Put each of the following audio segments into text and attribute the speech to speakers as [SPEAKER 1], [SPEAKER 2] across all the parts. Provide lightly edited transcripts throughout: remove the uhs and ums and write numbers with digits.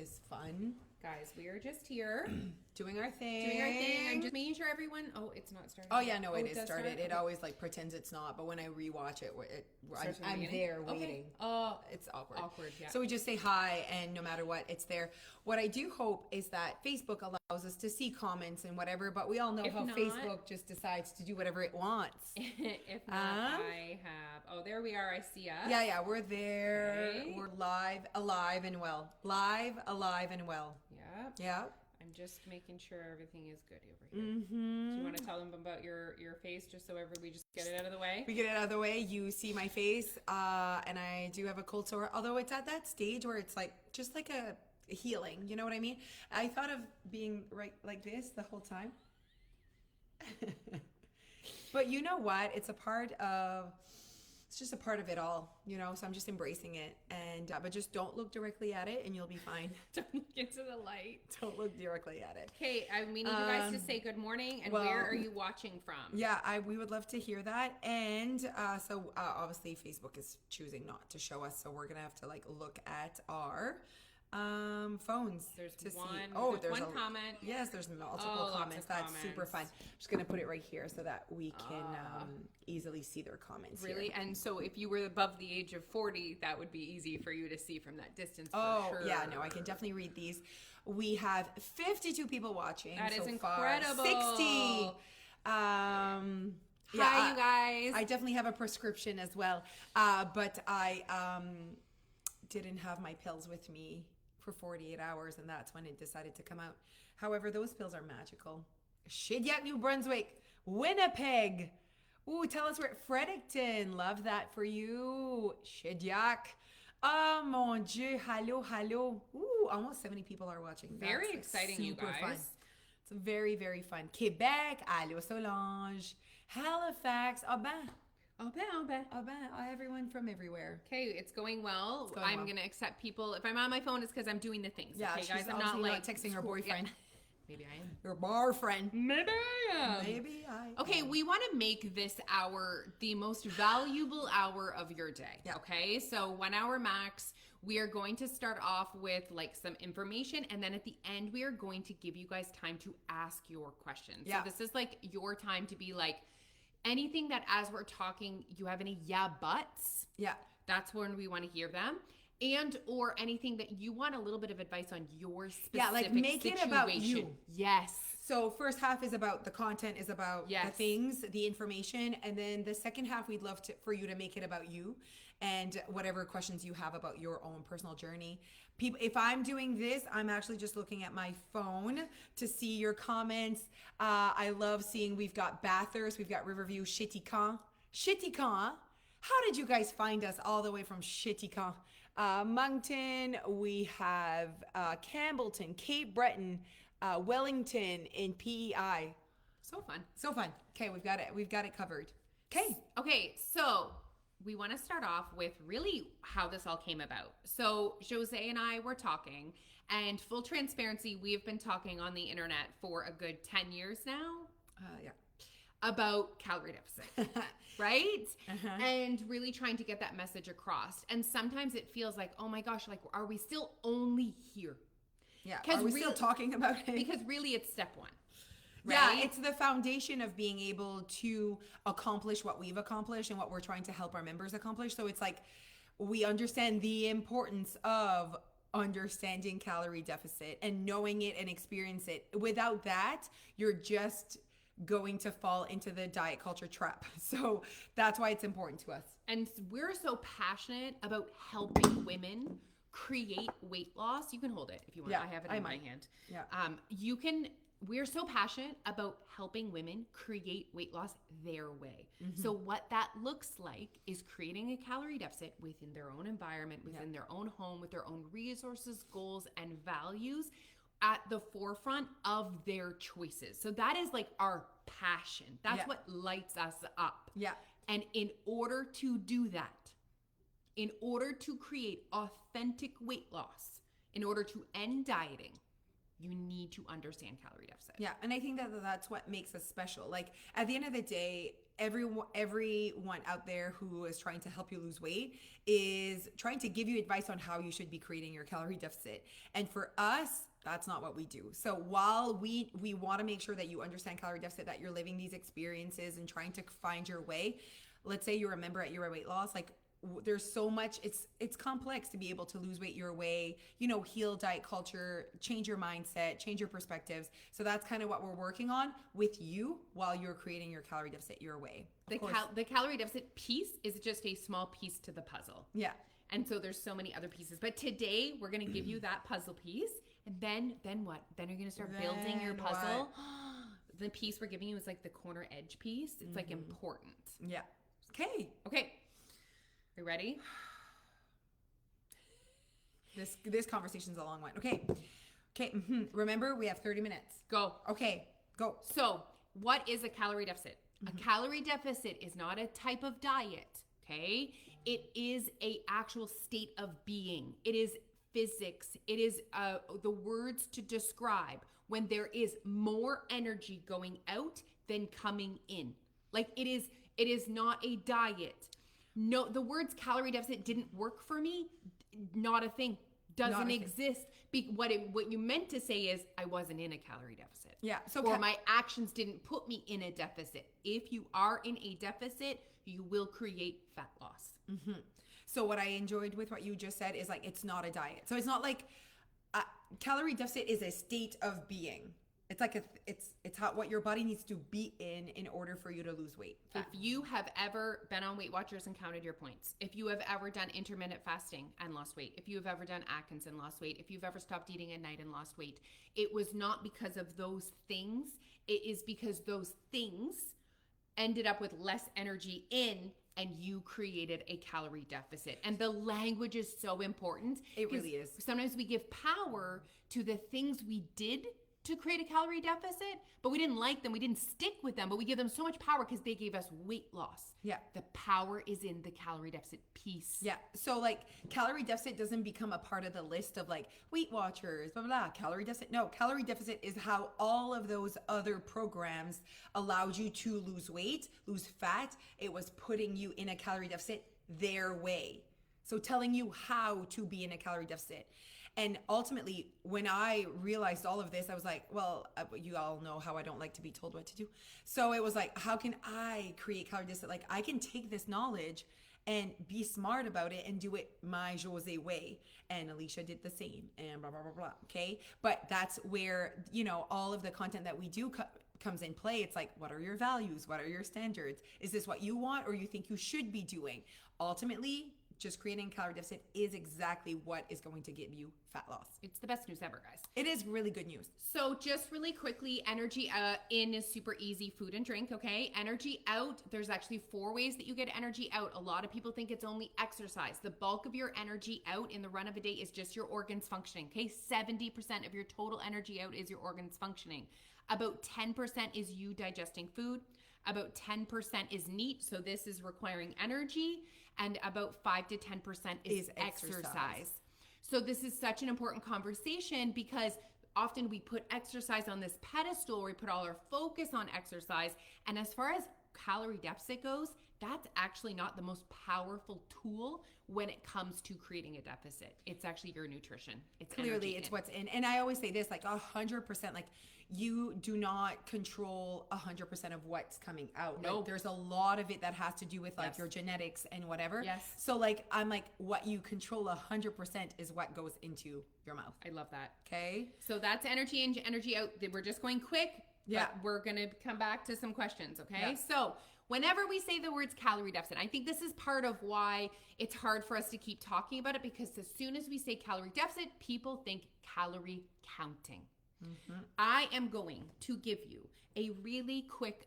[SPEAKER 1] is fun.
[SPEAKER 2] Guys, we are just here
[SPEAKER 1] Doing our thing.
[SPEAKER 2] I'm just making sure everyone. Oh, it's not started.
[SPEAKER 1] Oh yeah, no, it is
[SPEAKER 2] does
[SPEAKER 1] started.
[SPEAKER 2] start?
[SPEAKER 1] It
[SPEAKER 2] Okay.
[SPEAKER 1] always like pretends it's not, but when I rewatch it,
[SPEAKER 2] Starts from the
[SPEAKER 1] I'm
[SPEAKER 2] beginning?
[SPEAKER 1] there
[SPEAKER 2] Okay.
[SPEAKER 1] waiting.
[SPEAKER 2] Oh,
[SPEAKER 1] It's awkward.
[SPEAKER 2] Awkward, yeah.
[SPEAKER 1] So we just say hi, and no matter what, it's there. What I do hope is that Facebook allows us to see comments and whatever, but we all know
[SPEAKER 2] If
[SPEAKER 1] how
[SPEAKER 2] not-
[SPEAKER 1] Facebook just decides to do whatever it wants.
[SPEAKER 2] if not, I have. Oh, there we are. I see us.
[SPEAKER 1] Yeah, we're there.
[SPEAKER 2] Okay.
[SPEAKER 1] We're live, alive, and well. Live, alive, and well.
[SPEAKER 2] Yeah.
[SPEAKER 1] Yeah.
[SPEAKER 2] I'm just making sure everything is good over here. Mm-hmm. Do you want to tell them about your face, just so we just get it out of the way?
[SPEAKER 1] We get it out of the way. You see my face, and I do have a cold sore. Although it's at that stage where it's like just like a healing. You know what I mean? I thought of being right like this the whole time. But you know what? It's just a part of it all, you know, so I'm just embracing it. And but just don't look directly at it and you'll be fine.
[SPEAKER 2] Don't look into the light.
[SPEAKER 1] Don't look directly at it.
[SPEAKER 2] Okay, we need you guys to say good morning, and
[SPEAKER 1] well,
[SPEAKER 2] where are you watching from?
[SPEAKER 1] Yeah, we would love to hear that. And so obviously Facebook is choosing not to show us, so we're gonna have to like look at our phones.
[SPEAKER 2] There's
[SPEAKER 1] to
[SPEAKER 2] one.
[SPEAKER 1] see. Oh,
[SPEAKER 2] there's one comment.
[SPEAKER 1] Yes, there's multiple
[SPEAKER 2] Oh, lots
[SPEAKER 1] comments.
[SPEAKER 2] of
[SPEAKER 1] That's super
[SPEAKER 2] comments.
[SPEAKER 1] fun. I'm just gonna put it right here so that we can easily see their comments.
[SPEAKER 2] Really?
[SPEAKER 1] Here.
[SPEAKER 2] And so if you were above the age of 40, that would be easy for you to see from that distance.
[SPEAKER 1] Oh,
[SPEAKER 2] for sure.
[SPEAKER 1] yeah, no, I can definitely read these. We have 52 people watching.
[SPEAKER 2] That is
[SPEAKER 1] so
[SPEAKER 2] incredible.
[SPEAKER 1] Far. 60.
[SPEAKER 2] Hi,
[SPEAKER 1] Yeah,
[SPEAKER 2] you guys.
[SPEAKER 1] I definitely have a prescription as well. But I didn't have my pills with me for 48 hours, and that's when it decided to come out. However, those pills are magical. Shediac, New Brunswick, Winnipeg. Ooh, tell us we're at Fredericton. Love that for you. Shediac. Oh, mon Dieu. Hello. Ooh, almost 70 people are watching.
[SPEAKER 2] Very
[SPEAKER 1] That's
[SPEAKER 2] exciting, you
[SPEAKER 1] super
[SPEAKER 2] guys.
[SPEAKER 1] fun. It's very, very fun. Quebec. Allô, Solange. Halifax. Everyone from everywhere.
[SPEAKER 2] Okay, it's going well.
[SPEAKER 1] going
[SPEAKER 2] I'm
[SPEAKER 1] well.
[SPEAKER 2] going to accept people. If I'm on my phone, it's because I'm doing the things.
[SPEAKER 1] Yeah,
[SPEAKER 2] okay,
[SPEAKER 1] she's
[SPEAKER 2] guys? I'm
[SPEAKER 1] obviously
[SPEAKER 2] not like
[SPEAKER 1] texting her boyfriend.
[SPEAKER 2] Yeah. Maybe I am.
[SPEAKER 1] Your boyfriend.
[SPEAKER 2] Maybe I am.
[SPEAKER 1] Maybe I
[SPEAKER 2] Okay,
[SPEAKER 1] am.
[SPEAKER 2] we want to make this hour the most valuable hour of your day.
[SPEAKER 1] Yeah.
[SPEAKER 2] Okay, so 1 hour max. We are going to start off with like some information, and then at the end, we are going to give you guys time to ask your questions.
[SPEAKER 1] Yeah.
[SPEAKER 2] So this is like your time to be like anything that as we're talking, you have any yeah buts.
[SPEAKER 1] Yeah.
[SPEAKER 2] That's when we want to hear them. And or anything that you want a little bit of advice on your specific
[SPEAKER 1] Yeah, like make it about you.
[SPEAKER 2] situation. Yes.
[SPEAKER 1] So first half is about the content, is about the
[SPEAKER 2] Yes.
[SPEAKER 1] things, the information, and then the second half we'd love for you to make it about you and whatever questions you have about your own personal journey. People, if I'm doing this, I'm actually just looking at my phone to see your comments. I love seeing we've got Bathurst, we've got Riverview, Shittycon. How did you guys find us all the way from Shittycon? Moncton, we have Campbellton, Cape Breton, Wellington in PEI.
[SPEAKER 2] So fun.
[SPEAKER 1] So fun. Okay, we've got it covered. Okay.
[SPEAKER 2] So we want to start off with really how this all came about. So Jose and I were talking, and full transparency, we have been talking on the internet for a good 10 years now.
[SPEAKER 1] Yeah.
[SPEAKER 2] About calorie deficit, right? And really trying to get that message across. And sometimes it feels like, oh my gosh, like, are we still only here?
[SPEAKER 1] Yeah. Are we still talking about it?
[SPEAKER 2] Because really it's step one.
[SPEAKER 1] Yeah,
[SPEAKER 2] Right?
[SPEAKER 1] it's the foundation of being able to accomplish what we've accomplished and what we're trying to help our members accomplish. So it's like we understand the importance of understanding calorie deficit and knowing it and experience it. Without that, you're just going to fall into the diet culture trap. So that's why it's important to us.
[SPEAKER 2] And we're so passionate about helping women create weight loss. You can hold it if you want.
[SPEAKER 1] Yeah,
[SPEAKER 2] I have it
[SPEAKER 1] I
[SPEAKER 2] in my
[SPEAKER 1] might.
[SPEAKER 2] hand.
[SPEAKER 1] Yeah.
[SPEAKER 2] We're so passionate about helping women create weight loss their way. So what that looks like is creating a calorie deficit within their own environment, within their own home, with their own resources, goals, and values at the forefront of their choices. So that is like our passion. That's what lights us up.
[SPEAKER 1] Yeah.
[SPEAKER 2] And in order to do that, in order to create authentic weight loss, in order to end dieting, you need to understand calorie deficit.
[SPEAKER 1] Yeah, and I think that that's what makes us special. Like at the end of the day, everyone out there who is trying to help you lose weight is trying to give you advice on how you should be creating your calorie deficit. And for us, that's not what we do. So while we want to make sure that you understand calorie deficit, that you're living these experiences and trying to find your way. Let's say you're a member at Your Weight Loss, like there's so much, it's complex to be able to lose weight your way, heal diet culture, change your mindset, change your perspectives. So that's kind of what we're working on with you while you're creating your calorie deficit your way.
[SPEAKER 2] The calorie deficit piece is just a small piece to the puzzle.
[SPEAKER 1] Yeah.
[SPEAKER 2] And so there's so many other pieces. But today we're going to give you that puzzle piece. And then what? Then you're going to start building your puzzle. The piece we're giving you is like the corner edge piece. It's like important.
[SPEAKER 1] Yeah. Okay.
[SPEAKER 2] Are you ready?
[SPEAKER 1] This conversation's a long one. Okay. Remember, we have 30 minutes.
[SPEAKER 2] Go.
[SPEAKER 1] Okay. Go.
[SPEAKER 2] So, what is a calorie deficit? A calorie deficit is not a type of diet, okay? It is a actual state of being. It is physics. It is the words to describe when there is more energy going out than coming in. Like it is not a diet. No, the words calorie deficit didn't work for me. Not a thing. Doesn't exist. What you meant to say is I wasn't in a calorie deficit.
[SPEAKER 1] Yeah.
[SPEAKER 2] Or my actions didn't put me in a deficit. If you are in a deficit, you will create fat loss.
[SPEAKER 1] Mm-hmm. So what I enjoyed with what you just said is like it's not a diet. So it's not like calorie deficit is a state of being. It's like it's how what your body needs to be in order for you to lose weight.
[SPEAKER 2] If you have ever been on Weight Watchers and counted your points, if you have ever done intermittent fasting and lost weight, if you have ever done Atkins and lost weight, if you've ever stopped eating at night and lost weight, it was not because of those things. It is because those things ended up with less energy in and you created a calorie deficit. And the language is so important.
[SPEAKER 1] It really is.
[SPEAKER 2] Sometimes we give power to the things we did to create a calorie deficit, but we didn't like them. We didn't stick with them, but we give them so much power because they gave us weight loss.
[SPEAKER 1] Yeah.
[SPEAKER 2] The power is in the calorie deficit piece.
[SPEAKER 1] Yeah. So like calorie deficit doesn't become a part of the list of like Weight Watchers, blah, blah, blah, calorie deficit. No, calorie deficit is how all of those other programs allowed you to lose weight, lose fat. It was putting you in a calorie deficit their way. So telling you how to be in a calorie deficit. And ultimately, when I realized all of this, I was like, well, you all know how I don't like to be told what to do. So it was like, how can I create calorie deficit? Like I can take this knowledge and be smart about it and do it my Jose way. And Alicia did the same and blah, blah, blah, blah. Okay. But that's where, all of the content that we do comes in play. It's like, what are your values? What are your standards? Is this what you want or you think you should be doing? Ultimately, just creating a calorie deficit is exactly what is going to give you fat loss.
[SPEAKER 2] It's the best news ever, guys.
[SPEAKER 1] It is really good news.
[SPEAKER 2] So just really quickly, energy in is super easy, food and drink, okay? Energy out, there's actually 4 ways that you get energy out. A lot of people think it's only exercise. The bulk of your energy out in the run of a day is just your organs functioning, okay? 70% of your total energy out is your organs functioning. About 10% is you digesting food. About 10% is NEAT, so this is requiring energy. And about 5 to 10% is exercise. So this is such an important conversation because often we put exercise on this pedestal where we put all our focus on exercise. And as far as calorie deficit goes, that's actually not the most powerful tool when it comes to creating a deficit. It's actually your nutrition. It's
[SPEAKER 1] clearly it's what's in. And I always say this, like 100%, like you do not control 100% of what's coming out.
[SPEAKER 2] No.
[SPEAKER 1] Like, there's a lot of it that has to do with like your genetics and whatever.
[SPEAKER 2] Yes.
[SPEAKER 1] So like, I'm like, what you control 100% is what goes into your mouth.
[SPEAKER 2] I love that.
[SPEAKER 1] Okay.
[SPEAKER 2] So that's energy in, energy out. We're just going quick.
[SPEAKER 1] Yeah.
[SPEAKER 2] But we're going to come back to some questions. Okay.
[SPEAKER 1] Yeah.
[SPEAKER 2] So whenever we say the words calorie deficit, I think this is part of why it's hard for us to keep talking about it, because as soon as we say calorie deficit, people think calorie counting. Mm-hmm. I am going to give you a really quick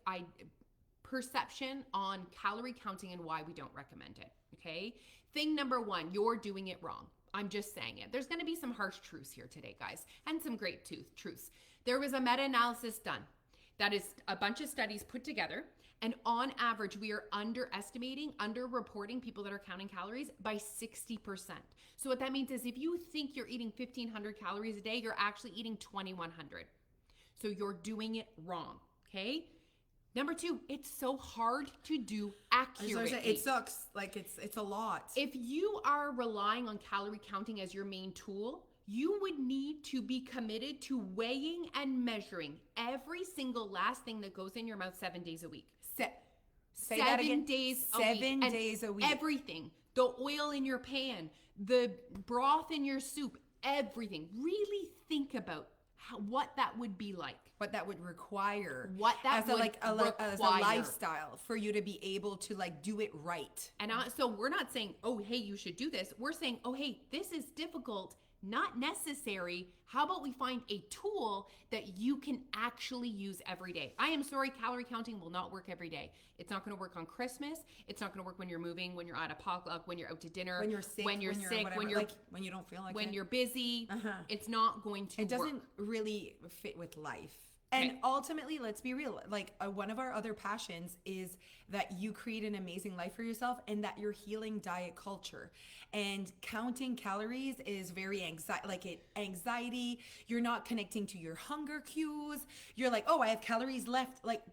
[SPEAKER 2] perception on calorie counting and why we don't recommend it. Okay. Thing number 1, you're doing it wrong. I'm just saying it. There's going to be some harsh truths here today, guys, and some great truths. There was a meta-analysis done. That is a bunch of studies put together. And on average, we are underreporting people that are counting calories by 60%. So what that means is if you think you're eating 1,500 calories a day, you're actually eating 2,100. So you're doing it wrong, okay? Number two, it's so hard to do
[SPEAKER 1] I was gonna
[SPEAKER 2] accurately.
[SPEAKER 1] say, it sucks. Like it's a lot.
[SPEAKER 2] If you are relying on calorie counting as your main tool, you would need to be committed to weighing and measuring every single last thing that goes in your mouth 7 days a week.
[SPEAKER 1] Say that again.
[SPEAKER 2] 7 days a week.
[SPEAKER 1] 7 days a week.
[SPEAKER 2] Everything. The oil in your pan, the broth in your soup, everything. Really think about what that would be like.
[SPEAKER 1] What that would require.
[SPEAKER 2] What that
[SPEAKER 1] as a,
[SPEAKER 2] would
[SPEAKER 1] like a, as a
[SPEAKER 2] require.
[SPEAKER 1] lifestyle for you to be able to like do it right.
[SPEAKER 2] And so we're not saying, oh, hey, you should do this. We're saying, oh, hey, this is difficult, not necessary. How about we find a tool that you can actually use every day? I am sorry, calorie counting will not work every day. It's not going to work on Christmas. It's not going to work when you're moving, when you're at a potluck, when you're out to dinner,
[SPEAKER 1] When you're sick,
[SPEAKER 2] when you're
[SPEAKER 1] like, when you don't feel like
[SPEAKER 2] when
[SPEAKER 1] it.
[SPEAKER 2] you're busy. It's not going to
[SPEAKER 1] It doesn't
[SPEAKER 2] work.
[SPEAKER 1] really fit with life. And
[SPEAKER 2] Okay.
[SPEAKER 1] ultimately, let's be real. Like one of our other passions is that you create an amazing life for yourself and that you're healing diet culture. And counting calories is very anxiety. You're not connecting to your hunger cues. You're like, oh, I have calories left. Like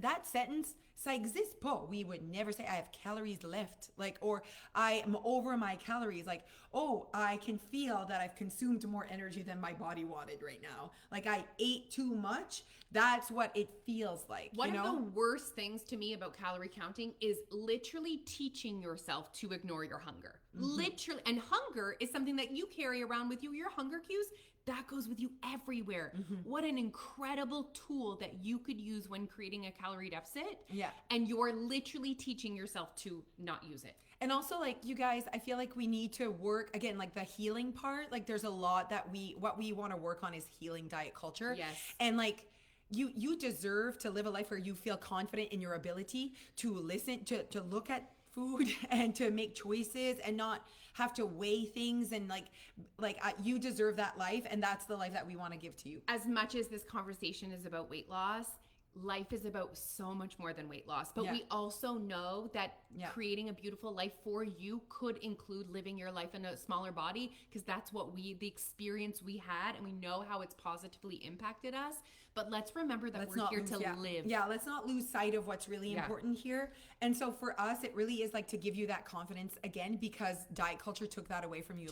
[SPEAKER 1] that sentence, ça existe pas. We would never say I have calories left. Like, or I am over my calories. Like, oh, I can feel that I've consumed more energy than my body wanted right now. Like I ate too much. That's what it feels like.
[SPEAKER 2] One
[SPEAKER 1] you
[SPEAKER 2] of
[SPEAKER 1] know?
[SPEAKER 2] the worst things to me about calorie counting is literally teaching yourself to ignore your hunger. Literally. And hunger is something that you carry around with you. Your hunger cues, that goes with you everywhere. What an incredible tool that you could use when creating a calorie deficit.
[SPEAKER 1] Yeah.
[SPEAKER 2] And you're literally teaching yourself to not use it.
[SPEAKER 1] And also, like, you guys, I feel like we need to work, again, like the healing part. Like, there's a lot that what we want to work on is healing diet culture.
[SPEAKER 2] Yes.
[SPEAKER 1] And like, you deserve to live a life where you feel confident in your ability to listen, to look at food and to make choices and not have to weigh things. And you deserve that life. And that's the life that we want to give to you.
[SPEAKER 2] As much as this conversation is about weight loss, life is about so much more than weight loss. But we also know that creating a beautiful life for you could include living your life in a smaller body, because that's what the experience we had, and we know how it's positively impacted us. But let's remember that we're here to live.
[SPEAKER 1] Yeah, let's not lose sight of what's really important here. And so for us, it really is like to give you that confidence again, because diet culture took that away from you.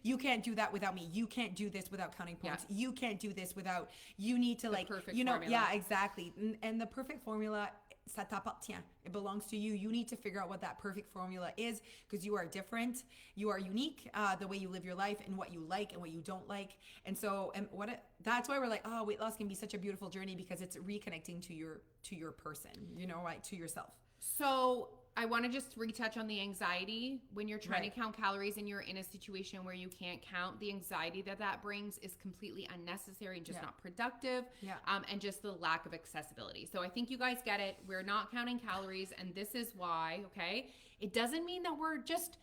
[SPEAKER 1] You can't do that without me. You can't do this without counting points. You can't do this without, you need to
[SPEAKER 2] perfect formula.
[SPEAKER 1] Yeah, exactly. And the perfect formula, ça t'appartient. It belongs to you. You need to figure out what that perfect formula is, because you are different. You are unique, the way you live your life and what you like and what you don't like. And so, that's why we're like, oh, weight loss can be such a beautiful journey, because it's reconnecting to your person, right, to yourself.
[SPEAKER 2] So I want to just retouch on the anxiety. When you're trying to count calories and you're in a situation where you can't count, the anxiety that brings is completely unnecessary and just not productive. And just the lack of accessibility. So I think you guys get it. We're not counting calories, and this is why, okay? It doesn't mean that we're just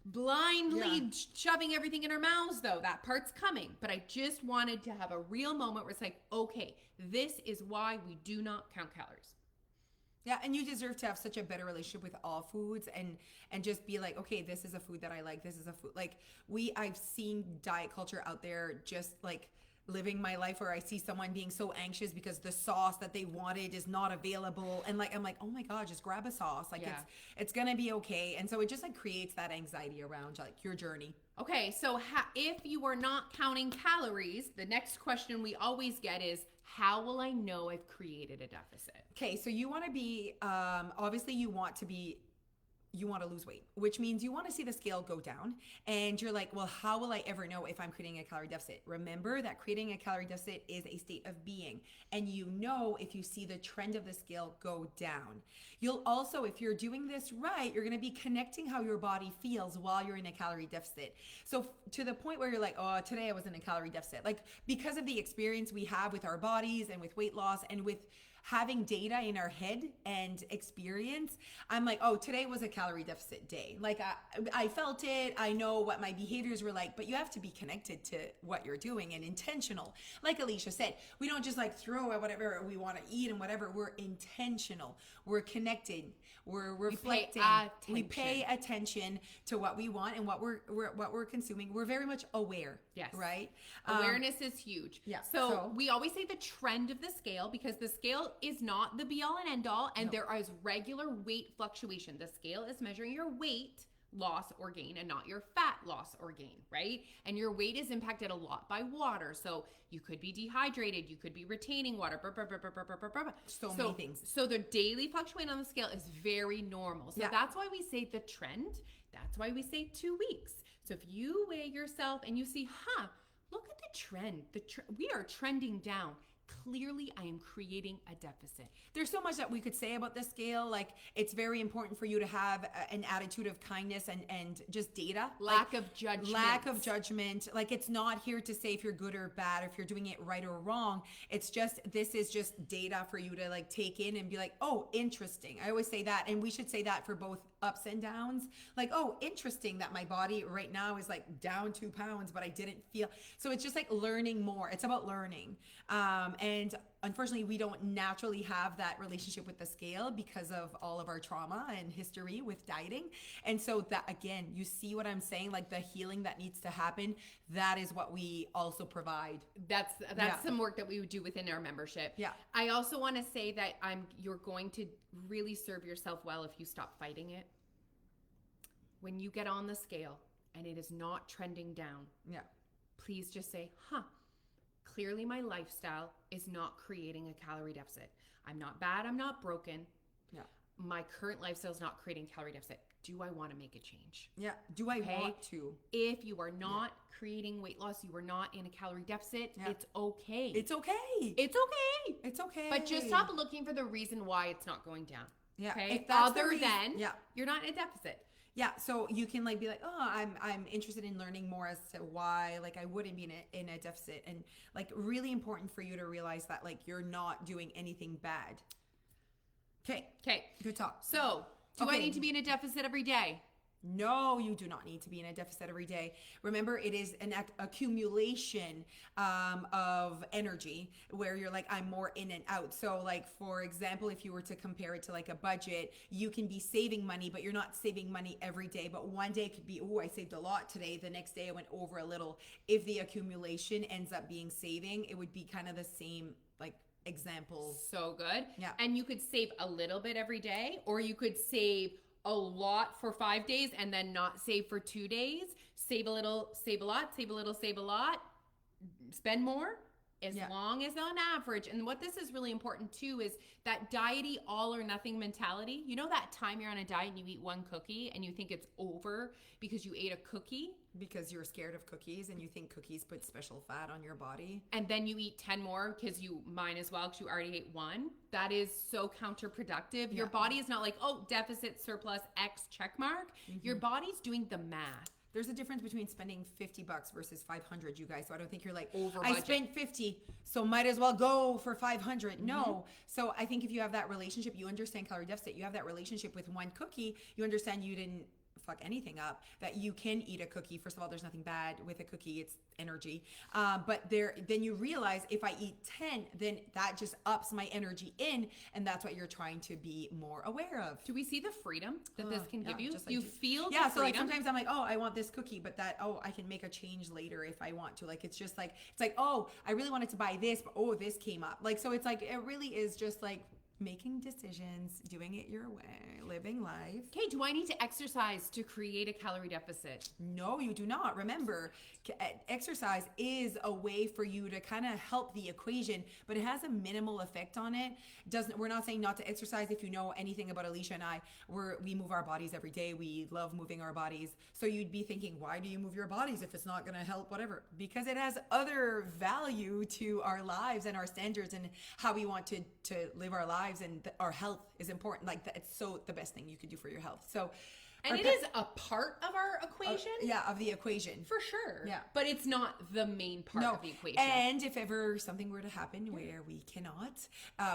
[SPEAKER 2] blindly shoving everything in our mouths, though. That part's coming. But I just wanted to have a real moment where it's like, okay, this is why we do not count calories.
[SPEAKER 1] Yeah, and you deserve to have such a better relationship with all foods and just be like, okay, this is a food that I like. This is a food. Like, I've seen diet culture out there just like living my life where I see someone being so anxious because the sauce that they wanted is not available. And like, I'm like, oh my God, just grab a sauce. Like it's going to be okay. And so it just like creates that anxiety around like your journey.
[SPEAKER 2] Okay, so if you are not counting calories, the next question we always get is, how will I know I've created a deficit?
[SPEAKER 1] Okay, so you want to be, obviously you want to lose weight, which means you want to see the scale go down. And you're like, well, how will I ever know if I'm creating a calorie deficit? Remember that creating a calorie deficit is a state of being. And if you see the trend of the scale go down. You'll also, if you're doing this right, you're going to be connecting how your body feels while you're in a calorie deficit. So to the point where you're like, oh, today I was in a calorie deficit. Like, because of the experience we have with our bodies and with weight loss and with having data in our head and experience, I'm like, oh, today was a calorie deficit day. Like I felt it. I know what my behaviors were like, but you have to be connected to what you're doing and intentional. Like Alicia said, we don't just like throw at whatever we want to eat and whatever. We're intentional. We're connected. We're reflecting. We pay attention to what we want and what we're consuming. We're very much aware.
[SPEAKER 2] Yes.
[SPEAKER 1] Right?
[SPEAKER 2] Awareness is huge.
[SPEAKER 1] Yeah.
[SPEAKER 2] So we always say the trend of the scale, because the scale is not the be all and end all, and
[SPEAKER 1] No.
[SPEAKER 2] there is regular weight fluctuation. The scale is measuring your weight loss or gain and not your fat loss or gain, right? And your weight is impacted a lot by water. So you could be dehydrated, you could be retaining water,
[SPEAKER 1] So many things.
[SPEAKER 2] So the daily fluctuation on the scale is very normal. So
[SPEAKER 1] Yeah.
[SPEAKER 2] that's why we say the trend. That's why we say 2 weeks. So if you weigh yourself and you see, look at the trend. We are trending down. Clearly, I am creating a deficit.
[SPEAKER 1] There's so much that we could say about the scale. Like, it's very important for you to have an attitude of kindness and just data.
[SPEAKER 2] Lack of judgment.
[SPEAKER 1] Lack of judgment. Like, it's not here to say if you're good or bad, or if you're doing it right or wrong. It's just, this is just data for you to like take in and be like, oh, interesting. I always say that. And we should say that for both ups and downs. Like, oh, interesting that my body right now is like down 2 pounds, but I didn't feel. So it's just like learning more. It's about learning. And unfortunately, we don't naturally have that relationship with the scale because of all of our trauma and history with dieting. And so that, again, you see what I'm saying? Like the healing that needs to happen, that is what we also provide.
[SPEAKER 2] That's some work that we would do within our membership.
[SPEAKER 1] Yeah.
[SPEAKER 2] I also want to say that you're going to really serve yourself well if you stop fighting it. When you get on the scale and it is not trending down,
[SPEAKER 1] Yeah.
[SPEAKER 2] please just say, clearly my lifestyle is not creating a calorie deficit. I'm not bad, I'm not broken.
[SPEAKER 1] Yeah.
[SPEAKER 2] My current lifestyle is not creating calorie deficit. Do I want to make a change?
[SPEAKER 1] Yeah. Do I want to?
[SPEAKER 2] If you are not creating weight loss, you are not in a calorie deficit, it's okay.
[SPEAKER 1] It's okay.
[SPEAKER 2] It's okay.
[SPEAKER 1] It's okay.
[SPEAKER 2] But just stop looking for the reason why it's not going down.
[SPEAKER 1] Yeah.
[SPEAKER 2] Okay.
[SPEAKER 1] If that's the
[SPEAKER 2] Other
[SPEAKER 1] reason-
[SPEAKER 2] than
[SPEAKER 1] yeah.
[SPEAKER 2] you're not in a deficit.
[SPEAKER 1] Yeah, so you can like be like, oh, I'm interested in learning more as to why like I wouldn't be in a deficit, and like really important for you to realize that like you're not doing anything bad. Okay, good talk.
[SPEAKER 2] So, do I
[SPEAKER 1] Okay.
[SPEAKER 2] need to be in a deficit every day?
[SPEAKER 1] No, you do not need to be in a deficit every day. Remember, it is an accumulation of energy where you're like, I'm more in and out. So like, for example, if you were to compare it to like a budget, you can be saving money, but you're not saving money every day. But one day could be, oh, I saved a lot today. The next day I went over a little. If the accumulation ends up being saving, it would be kind of the same like example.
[SPEAKER 2] So good.
[SPEAKER 1] Yeah.
[SPEAKER 2] And you could save a little bit every day, or you could save a lot for 5 days and then not save for 2 days. Save a little, save a lot, save a little, save a lot, spend more, as long as on average. And what this is really important too is that diety all or nothing mentality. You know that time you're on a diet and you eat one cookie and you think it's over because you ate a cookie?
[SPEAKER 1] Because you're scared of cookies and you think cookies put special fat on your body.
[SPEAKER 2] And then you eat 10 more because you might as well because you already ate one. That is so counterproductive. Your body is not like, oh, deficit, surplus, X, check mark. Your body's doing the math.
[SPEAKER 1] There's a difference between spending $50 versus 500, you guys. So I don't think you're like,
[SPEAKER 2] Over
[SPEAKER 1] I
[SPEAKER 2] budget.
[SPEAKER 1] spent 50, so might as well go for 500. No. So I think if you have that relationship, you understand calorie deficit, you have that relationship with one cookie, you understand you didn't fuck anything up, that you can eat a cookie. First of all, there's nothing bad with a cookie. It's energy. But then you realize if I eat 10, then that just ups my energy in. And that's what you're trying to be more aware of.
[SPEAKER 2] Do we see the freedom that this can give you?
[SPEAKER 1] just
[SPEAKER 2] You
[SPEAKER 1] like
[SPEAKER 2] feel
[SPEAKER 1] yeah,
[SPEAKER 2] the
[SPEAKER 1] so like
[SPEAKER 2] freedom?
[SPEAKER 1] sometimes I'm like, oh, I want this cookie, but that, oh, I can make a change later if I want to. Like, it's just like, it's like, oh, I really wanted to buy this, but oh, this came up. Like, so it's like, it really is just like making decisions, doing it your way, living life.
[SPEAKER 2] Okay, do I need to exercise to create a calorie deficit?
[SPEAKER 1] No, you do not. Remember, exercise is a way for you to kind of help the equation, but it has a minimal effect on it. We're not saying not to exercise. If you know anything about Alicia and I, we move our bodies every day. We love moving our bodies. So you'd be thinking, why do you move your bodies if it's not going to help whatever? Because it has other value to our lives and our standards and how we want to live our lives, and our health is important. Like, it's so the best thing you could do for your health. So,
[SPEAKER 2] And it is a part of our equation.
[SPEAKER 1] of the equation.
[SPEAKER 2] For sure.
[SPEAKER 1] Yeah.
[SPEAKER 2] But it's not the main part of the equation.
[SPEAKER 1] And if ever something were to happen where we cannot,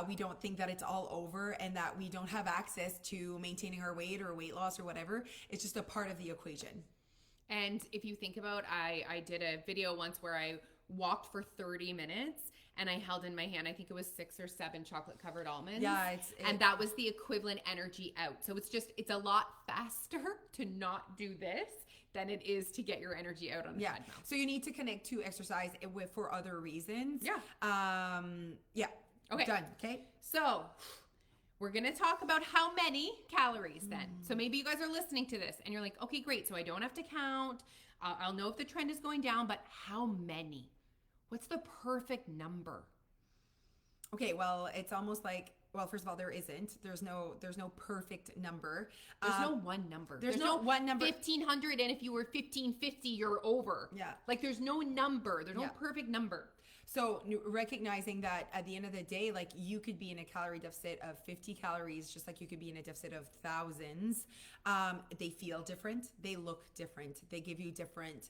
[SPEAKER 1] we don't think that it's all over and that we don't have access to maintaining our weight or weight loss or whatever, it's just a part of the equation.
[SPEAKER 2] And if you think about, I did a video once where I walked for 30 minutes and I held in my hand, I think it was 6 or 7 chocolate covered almonds.
[SPEAKER 1] Yeah,
[SPEAKER 2] and that was the equivalent energy out. So it's a lot faster to not do this than it is to get your energy out on the treadmill.
[SPEAKER 1] So you need to connect to exercise for other reasons.
[SPEAKER 2] Yeah. Okay.
[SPEAKER 1] Done. Okay.
[SPEAKER 2] So we're going to talk about how many calories then. So maybe you guys are listening to this and you're like, okay, great. So I don't have to count. I'll know if the trend is going down, but how many? What's the perfect number?
[SPEAKER 1] Okay, well, it's almost like, well, first of all, there isn't. There's no perfect number.
[SPEAKER 2] There's no one number.
[SPEAKER 1] There's no one number.
[SPEAKER 2] 1,500, and if you were 1,550, you're over.
[SPEAKER 1] Yeah.
[SPEAKER 2] Like there's no number. There's no
[SPEAKER 1] Yeah.
[SPEAKER 2] perfect number.
[SPEAKER 1] So recognizing that at the end of the day, like you could be in a calorie deficit of 50 calories, just like you could be in a deficit of thousands. They feel different. They look different. They give you different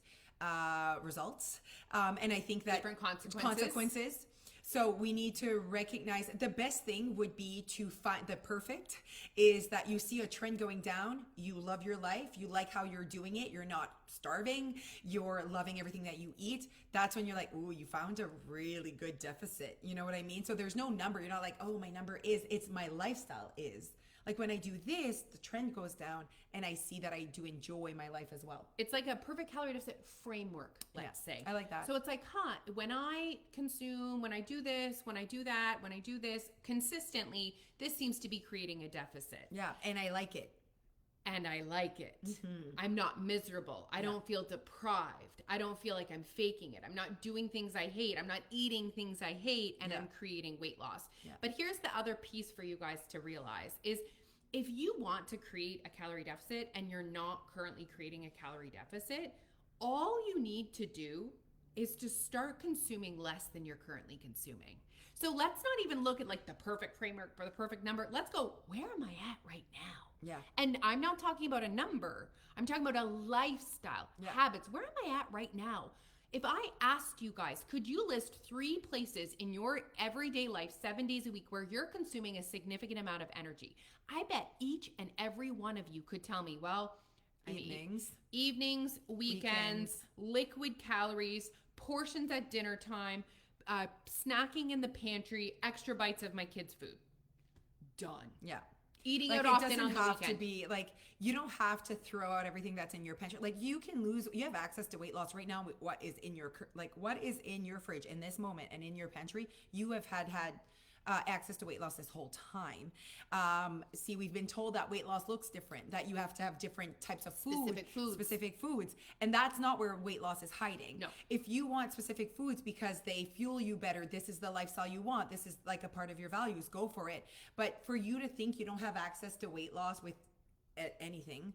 [SPEAKER 1] results. And I think that
[SPEAKER 2] Different consequences.
[SPEAKER 1] So we need to recognize the best thing would be to find the perfect is that you see a trend going down. You love your life. You like how you're doing it. You're not starving. You're loving everything that you eat. That's when you're like, ooh, you found a really good deficit. You know what I mean? So there's no number. You're not like, oh, my number is, it's my lifestyle is. Like when I do this, the trend goes down and I see that I do enjoy my life as well.
[SPEAKER 2] It's like a perfect calorie deficit framework, let's say.
[SPEAKER 1] I like that.
[SPEAKER 2] So it's like, when I consume, when I do this, when I do that, when I do this consistently, this seems to be creating a deficit.
[SPEAKER 1] Yeah, and I like it.
[SPEAKER 2] And I like it. I'm not miserable. I don't feel deprived. I don't feel like I'm faking it. I'm not doing things I hate. I'm not eating things I hate, and I'm creating weight loss.
[SPEAKER 1] Yeah.
[SPEAKER 2] But here's the other piece for you guys to realize is if you want to create a calorie deficit and you're not currently creating a calorie deficit, all you need to do is to start consuming less than you're currently consuming. So let's not even look at like the perfect framework for the perfect number. Let's go, where am I at right now?
[SPEAKER 1] Yeah.
[SPEAKER 2] And I'm not talking about a number. I'm talking about a lifestyle, habits. Where am I at right now? If I asked you guys, could you list 3 places in your everyday life, 7 days a week, where you're consuming a significant amount of energy? I bet each and every one of you could tell me, well, evenings, weekends, liquid calories, portions at dinner time, snacking in the pantry, extra bites of my kids' food. Done.
[SPEAKER 1] Yeah.
[SPEAKER 2] Eating
[SPEAKER 1] like
[SPEAKER 2] out
[SPEAKER 1] it
[SPEAKER 2] often
[SPEAKER 1] doesn't
[SPEAKER 2] on the
[SPEAKER 1] have
[SPEAKER 2] weekend.
[SPEAKER 1] to be like you don't have to throw out everything that's in your pantry. Like you have access to weight loss right now with what is in your fridge in this moment and in your pantry. You have had access to weight loss this whole time. See, we've been told that weight loss looks different, that you have to have different types of specific foods. And that's not where weight loss is hiding.
[SPEAKER 2] No.
[SPEAKER 1] If you want specific foods because they fuel you better, this is the lifestyle you want, this is like a part of your values, go for it. But for you to think you don't have access to weight loss with anything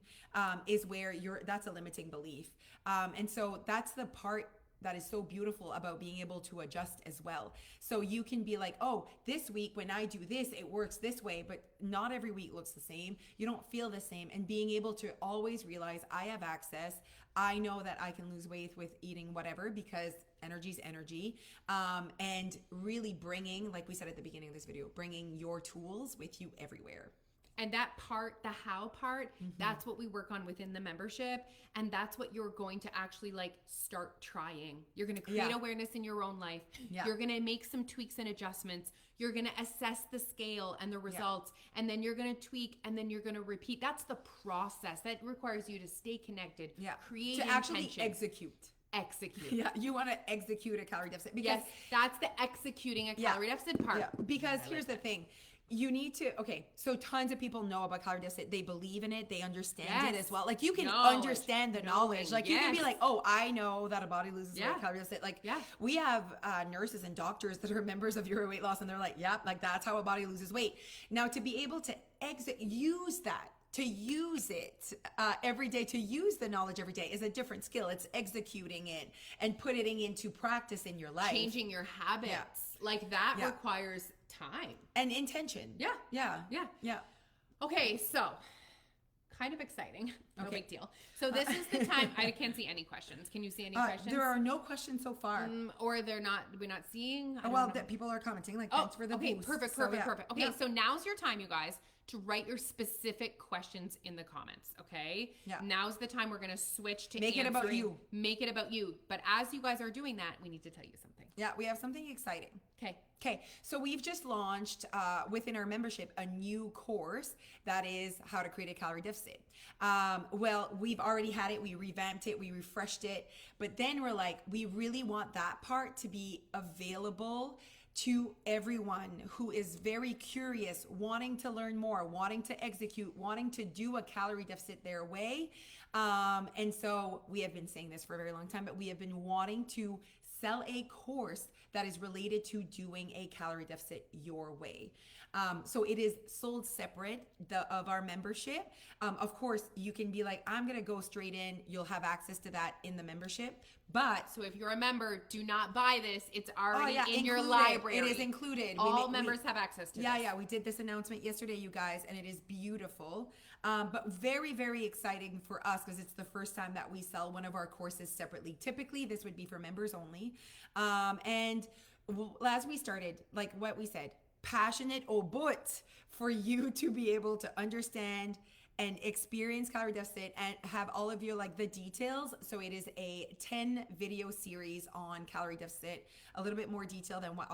[SPEAKER 1] is where that's a limiting belief. And so that's the part that is so beautiful about being able to adjust as well. So you can be like, oh, this week when I do this, it works this way, but not every week looks the same. You don't feel the same. And being able to always realize I have access. I know that I can lose weight with eating whatever because energy's energy. And really bringing, like we said at the beginning of this video, bringing your tools with you everywhere.
[SPEAKER 2] And that part, the how part, that's what we work on within the membership. And that's what you're going to actually like start trying. You're going to create awareness in your own life. Yeah. You're going to make some tweaks and adjustments. You're going to assess the scale and the results. And then you're going to tweak and then you're going to repeat. That's the process. That requires you to stay connected. Yeah. Create
[SPEAKER 1] to actually execute.
[SPEAKER 2] Yeah,
[SPEAKER 1] you want to execute a calorie deficit. Because
[SPEAKER 2] yes, that's the executing a calorie deficit part.
[SPEAKER 1] Yeah. Because here's the thing. You need to, so tons of people know about calorie deficit. They believe in it. They understand it as well. Like you can understand the knowledge. Like you can be like, oh, I know that a body loses weight, calorie deficit. Like we have nurses and doctors that are members of Your Weight Loss and they're like, yep, like that's how a body loses weight. Now to be able to use that, to use it every day, to use the knowledge every day is a different skill. It's executing it and putting it into practice in your life.
[SPEAKER 2] Changing your habits. Like that requires time.
[SPEAKER 1] And intention. Yeah.
[SPEAKER 2] Okay, so kind of exciting. No big deal. So this is the time. I can't see any questions. Can you see any questions?
[SPEAKER 1] There are no questions so far.
[SPEAKER 2] Or we're not seeing?
[SPEAKER 1] That people are commenting like, thanks for the boost.
[SPEAKER 2] Perfect. Okay, so now's your time, you guys, to write your specific questions in the comments, okay? Yeah. Now's the time we're going to switch to
[SPEAKER 1] Make it about you.
[SPEAKER 2] Make it about you. But as you guys are doing that, we need to tell you something.
[SPEAKER 1] Yeah, we have something exciting.
[SPEAKER 2] Okay.
[SPEAKER 1] So we've just launched within our membership a new course that is how to create a calorie deficit. Well, we've already had it. We revamped it. We refreshed it. But then we're like, we really want that part to be available to everyone who is very curious, wanting to learn more, wanting to execute, wanting to do a calorie deficit their way. And so we have been saying this for a very long time, but we have been wanting to sell a course that is related to doing a calorie deficit your way. So it is sold separate of our membership. Of course, you can be like, I'm going to go straight in. You'll have access to that in the membership. But
[SPEAKER 2] So if you're a member, do not buy this. It's already in your
[SPEAKER 1] included.
[SPEAKER 2] library.
[SPEAKER 1] It is included.
[SPEAKER 2] All members have access to this.
[SPEAKER 1] Yeah, we did this announcement yesterday, you guys, and it is beautiful. But very, very exciting for us because it's the first time that we sell one of our courses separately. Typically, this would be for members only. And as we started, like what we said, passionate but for you to be able to understand and experience calorie deficit and have all of your like the details. So it is a 10 video series on calorie deficit, a little bit more detail than what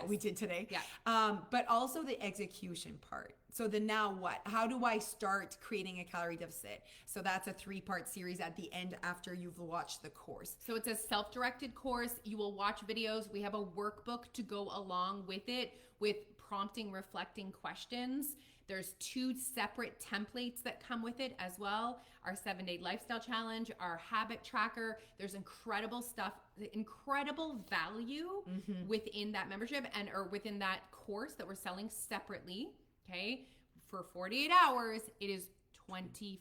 [SPEAKER 1] we did today.
[SPEAKER 2] Yeah.
[SPEAKER 1] But also the execution part. So the now what? How do I start creating a calorie deficit? So that's a 3-part series at the end after you've watched the course.
[SPEAKER 2] So it's a self-directed course. You will watch videos. We have a workbook to go along with it with prompting, reflecting questions. There's 2 separate templates that come with it as well. Our 7-day lifestyle challenge, our habit tracker. There's incredible stuff, incredible value within that membership or within that course that we're selling separately. Okay. For 48 hours, it is $25.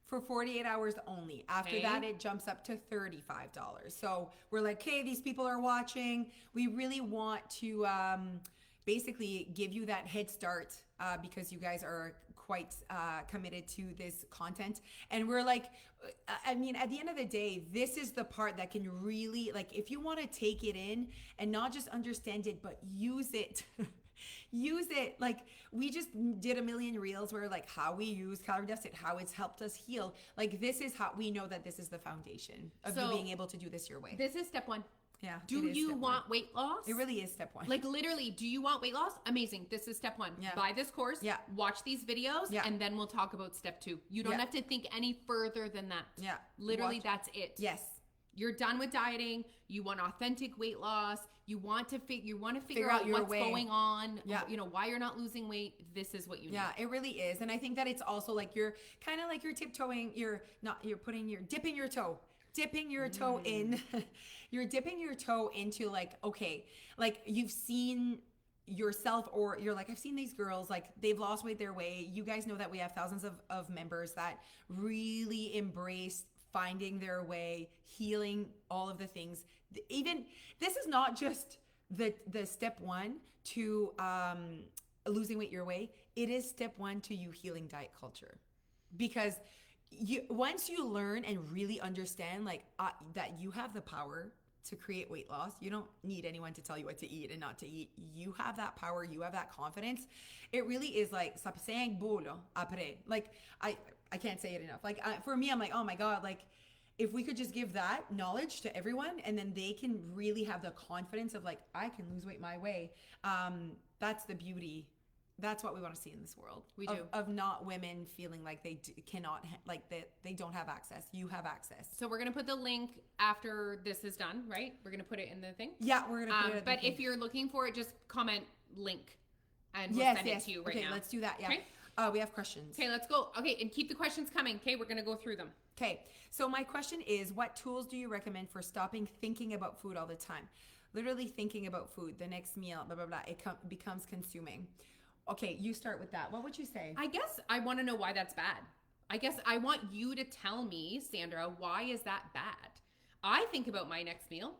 [SPEAKER 1] For 48 hours only. After that, it jumps up to $35. So we're like, hey, these people are watching. We really want to basically give you that head start because you guys are quite committed to this content. And we're like, I mean, at the end of the day, this is the part that can really, like, if you want to take it in and not just understand it, but use it. Use it. Like we just did a million reels where like how we use calorie deficit, how it's helped us heal. Like this is how we know that this is the foundation of you being able to do this your way.
[SPEAKER 2] This is step 1.
[SPEAKER 1] Yeah.
[SPEAKER 2] Do you want weight loss?
[SPEAKER 1] It really is step 1.
[SPEAKER 2] Like literally, do you want weight loss? Amazing. This is step 1.
[SPEAKER 1] Yeah.
[SPEAKER 2] Buy this course.
[SPEAKER 1] Yeah.
[SPEAKER 2] Watch these videos.
[SPEAKER 1] Yeah.
[SPEAKER 2] And then we'll talk about step 2. You don't have to think any further than that.
[SPEAKER 1] Yeah.
[SPEAKER 2] Literally, that's it.
[SPEAKER 1] Yes.
[SPEAKER 2] You're done with dieting. You want authentic weight loss. You want to figure out what's going on.
[SPEAKER 1] Yeah.
[SPEAKER 2] You know, why you're not losing weight. This is what you need.
[SPEAKER 1] Yeah, it really is. And I think that it's also like you're kind of like you're tiptoeing, dipping your toe in. You're dipping your toe into like, okay, like you've seen yourself or you're like, I've seen these girls, like they've lost weight their way. You guys know that we have thousands of members that really embrace finding their way, healing, all of the things. Even this is not just the step 1 to losing weight your way. It is step 1 to you healing diet culture, because once you learn and really understand like that you have the power to create weight loss. You don't need anyone to tell you what to eat and not to eat. You have that power. You have that confidence. It really is like, ça se bolo après. Like I can't say it enough. Like for me, I'm like, oh my God, like if we could just give that knowledge to everyone and then they can really have the confidence of like, I can lose weight my way. That's the beauty. That's what we want to see in this world.
[SPEAKER 2] We do.
[SPEAKER 1] Of not women feeling like they cannot, like they don't have access. You have access.
[SPEAKER 2] So we're going to put the link after this is done, right? We're going to put it in the thing?
[SPEAKER 1] Yeah, we're going to put it in the
[SPEAKER 2] But
[SPEAKER 1] thing.
[SPEAKER 2] if you're looking for it, just comment link and we'll send it to you right now.
[SPEAKER 1] Okay, let's do that. Yeah.
[SPEAKER 2] Okay.
[SPEAKER 1] We have questions.
[SPEAKER 2] Okay, let's go. Okay, and keep the questions coming. Okay, we're going to go through them.
[SPEAKER 1] Okay, so my question is, what tools do you recommend for stopping thinking about food all the time? Literally thinking about food, the next meal, blah, blah, blah. It becomes consuming. Okay, you start with that. What would you say?
[SPEAKER 2] I guess I want to know why that's bad. I guess I want you to tell me, Sandra, why is that bad? I think about my next meal.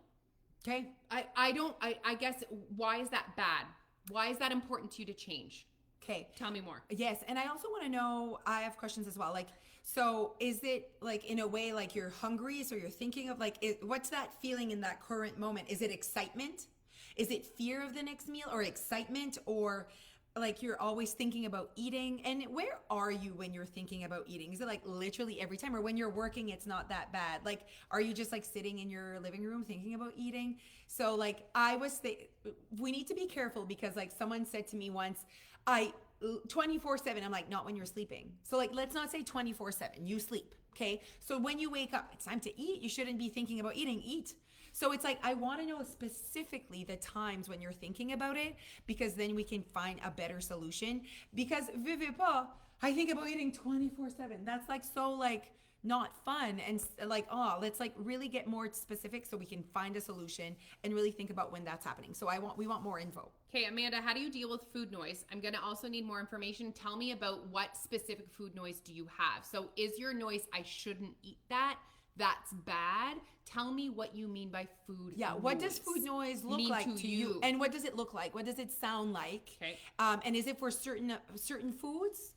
[SPEAKER 1] Okay.
[SPEAKER 2] I guess, why is that bad? Why is that important to you to change?
[SPEAKER 1] Okay.
[SPEAKER 2] Tell me more.
[SPEAKER 1] Yes, and I also want to know, I have questions as well. Like, so is it like in a way like you're hungry, so you're thinking of like, what's that feeling in that current moment? Is it excitement? Is it fear of the next meal or excitement, or like you're always thinking about eating? And where are you when you're thinking about eating? Is it like literally every time, or when you're working it's not that bad? Like, are you just like sitting in your living room thinking about eating? So like we need to be careful, because like someone said to me once, 24/7. I'm like, not when you're sleeping. So like, let's not say 24/7. You sleep. Okay. So when you wake up, it's time to eat. You shouldn't be thinking about eating, eat. So it's like, I want to know specifically the times when you're thinking about it, because then we can find a better solution. Because vive pas, I think about eating 24/7. That's like so like not fun. And like, oh, let's like really get more specific so we can find a solution and really think about when that's happening. So we want more info.
[SPEAKER 2] Okay, Amanda, how do you deal with food noise? I'm going to also need more information. Tell me about what specific food noise do you have? So is your noise, I shouldn't eat that? That's bad. Tell me what you mean by food
[SPEAKER 1] Yeah,
[SPEAKER 2] noise.
[SPEAKER 1] what does food noise look
[SPEAKER 2] Mean
[SPEAKER 1] like
[SPEAKER 2] to
[SPEAKER 1] to you?
[SPEAKER 2] you?
[SPEAKER 1] And what does it look like? What does it sound like?
[SPEAKER 2] Okay.
[SPEAKER 1] And is it for certain foods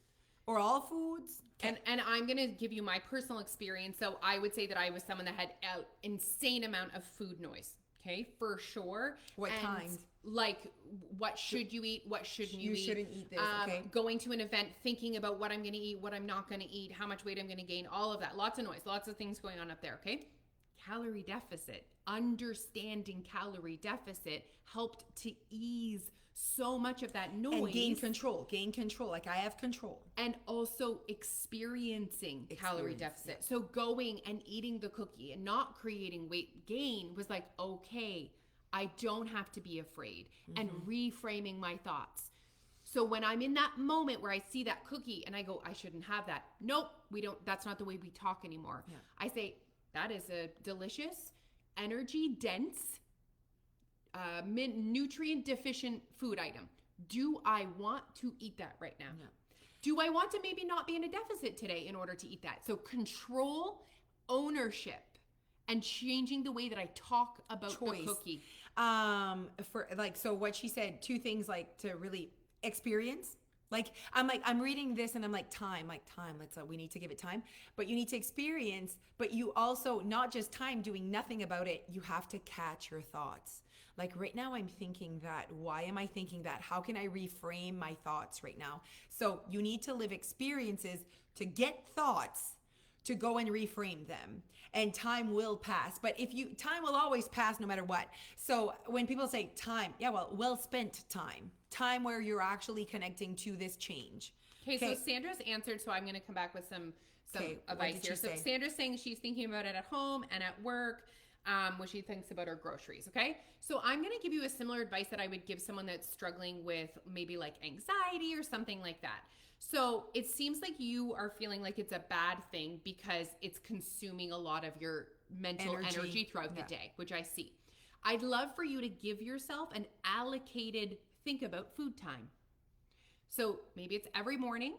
[SPEAKER 1] or all foods?
[SPEAKER 2] And I'm going to give you my personal experience. So I would say that I was someone that had an insane amount of food noise. Okay, for sure.
[SPEAKER 1] What
[SPEAKER 2] and
[SPEAKER 1] kind?
[SPEAKER 2] Like, what should you eat? What shouldn't you eat?
[SPEAKER 1] You shouldn't eat this, okay.
[SPEAKER 2] Going to an event, thinking about what I'm going to eat, what I'm not going to eat, how much weight I'm going to gain, all of that. Lots of noise, lots of things going on up there, okay? Calorie deficit, understanding calorie deficit helped to ease so much of that noise.
[SPEAKER 1] And gain control. Like, I have control.
[SPEAKER 2] And also experiencing calorie deficit.
[SPEAKER 1] Yeah.
[SPEAKER 2] So going and eating the cookie and not creating weight gain was like, okay, I don't have to be afraid, and reframing my thoughts. So when I'm in that moment where I see that cookie and I go, I shouldn't have that. Nope, we don't. That's not the way we talk anymore.
[SPEAKER 1] Yeah.
[SPEAKER 2] I say, that is a delicious, energy dense, nutrient deficient food item. Do I want to eat that right now?
[SPEAKER 1] Yeah.
[SPEAKER 2] Do I want to maybe not be in a deficit today in order to eat that? So control, ownership, and changing the way that I talk about the cookie.
[SPEAKER 1] For like, so what she said, two things like to really experience. Like, I'm reading this and I'm like, time, we need to give it time, but you need to experience, but you also, not just time doing nothing about it, you have to catch your thoughts. Like right now I'm thinking that, why am I thinking that? How can I reframe my thoughts right now? So you need to live experiences to get thoughts to go and reframe them, and time will pass. But time will always pass no matter what. So when people say time, yeah, well spent time where you're actually connecting to this change.
[SPEAKER 2] Okay, so Sandra's answered, so I'm going to come back with some advice here. So Sandra's saying she's thinking about it at home and at work, when she thinks about her groceries, okay? So I'm going to give you a similar advice that I would give someone that's struggling with maybe like anxiety or something like that. So it seems like you are feeling like it's a bad thing because it's consuming a lot of your mental energy throughout the day, which I see. I'd love for you to give yourself an allocated think about food time. So maybe it's every morning.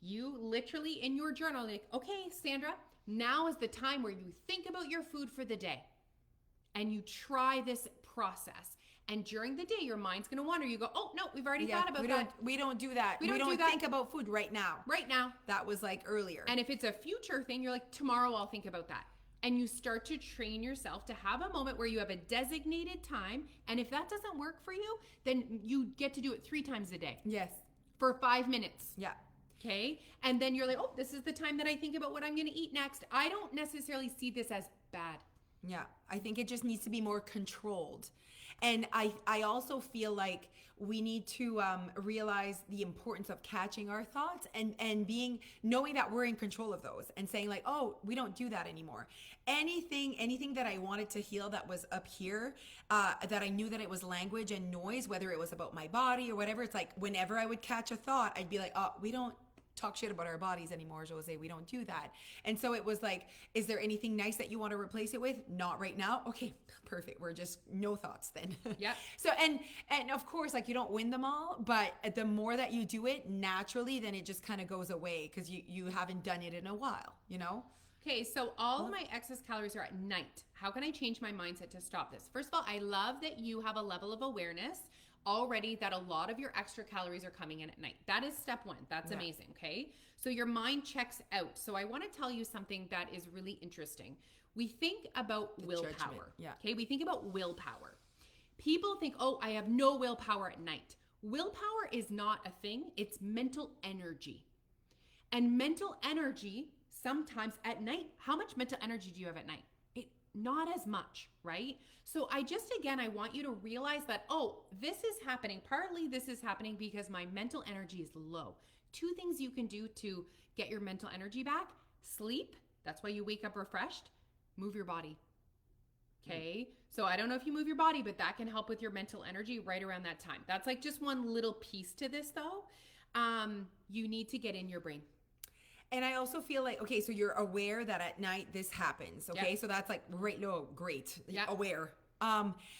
[SPEAKER 2] You literally in your journal, like, okay, Sandra, now is the time where you think about your food for the day and you try this process. And during the day, your mind's going to wander. You go, oh, no, we've already thought about that.
[SPEAKER 1] We don't do that. We don't think about food right now.
[SPEAKER 2] Right now.
[SPEAKER 1] That was like earlier.
[SPEAKER 2] And if it's a future thing, you're like, tomorrow I'll think about that. And you start to train yourself to have a moment where you have a designated time. And if that doesn't work for you, then you get to do it 3 times a day.
[SPEAKER 1] Yes.
[SPEAKER 2] For 5 minutes.
[SPEAKER 1] Yeah.
[SPEAKER 2] Okay. And then you're like, oh, this is the time that I think about what I'm going to eat next. I don't necessarily see this as bad.
[SPEAKER 1] Yeah. I think it just needs to be more controlled. And I also feel like we need to realize the importance of catching our thoughts and knowing that we're in control of those, and saying like, oh, we don't do that anymore. Anything that I wanted to heal that was up here, that I knew that it was language and noise, whether it was about my body or whatever, it's like whenever I would catch a thought, I'd be like, oh, we don't talk shit about our bodies anymore, Jose. We don't do that. And so it was like, is there anything nice that you want to replace it with? Not right now. Okay, perfect. We're just no thoughts then.
[SPEAKER 2] Yeah.
[SPEAKER 1] So, and of course, like you don't win them all, but the more that you do it naturally, then it just kind of goes away because you haven't done it in a while, you know?
[SPEAKER 2] Okay, so all of my excess calories are at night. How can I change my mindset to stop this? First of all, I love that you have a level of awareness already that a lot of your extra calories are coming in at night. That is step 1. That's amazing, okay? So your mind checks out. So I want to tell you something that is really interesting. We think about willpower.
[SPEAKER 1] Yeah.
[SPEAKER 2] Okay, we think about willpower. People think, oh, I have no willpower at night. Willpower is not a thing. It's mental energy. And mental energy, sometimes at night, how much mental energy do you have at night? Not as much, right? So I want you to realize that, oh, this is happening. Partly this is happening because my mental energy is low. 2 things you can do to get your mental energy back: sleep That's why you wake up refreshed. Move your body. Okay. So I don't know if you move your body, but that can help with your mental energy right around that time. That's like just one little piece to this though. You need to get in your brain.
[SPEAKER 1] And I also feel like, okay, so you're aware that at night this happens. Okay.
[SPEAKER 2] Yep.
[SPEAKER 1] So that's like great.
[SPEAKER 2] Yep.
[SPEAKER 1] Aware.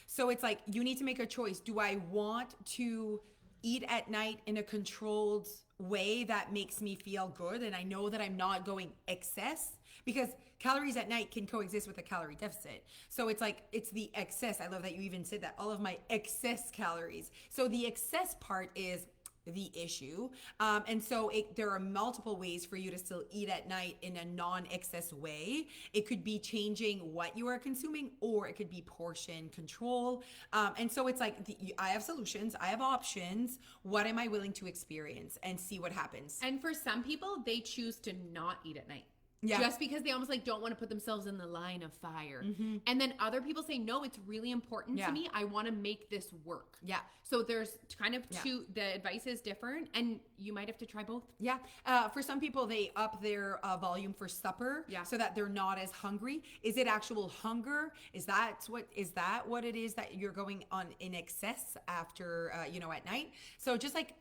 [SPEAKER 1] So it's like you need to make a choice. Do I want to eat at night in a controlled way that makes me feel good and I know that I'm not going excess? Because calories at night can coexist with a calorie deficit. So it's like, it's the excess. I love that you even said that. All of my excess calories. So the excess part is the issue. And so there are multiple ways for you to still eat at night in a non-excess way. It could be changing what you are consuming, or it could be portion control. And so it's like, I have solutions, I have options. What am I willing to experience and see what happens?
[SPEAKER 2] And for some people, they choose to not eat at night.
[SPEAKER 1] Yeah.
[SPEAKER 2] Just because they almost like don't want to put themselves in the line of fire. Mm-hmm. And then other people say, no, it's really important to me. I want to make this work.
[SPEAKER 1] Yeah.
[SPEAKER 2] So there's kind of two, the advice is different and you might have to try both.
[SPEAKER 1] Yeah. For some people, they up their volume for supper so that they're not as hungry. Is it actual hunger? Is that what it is that you're going on in excess after, at night? So just like,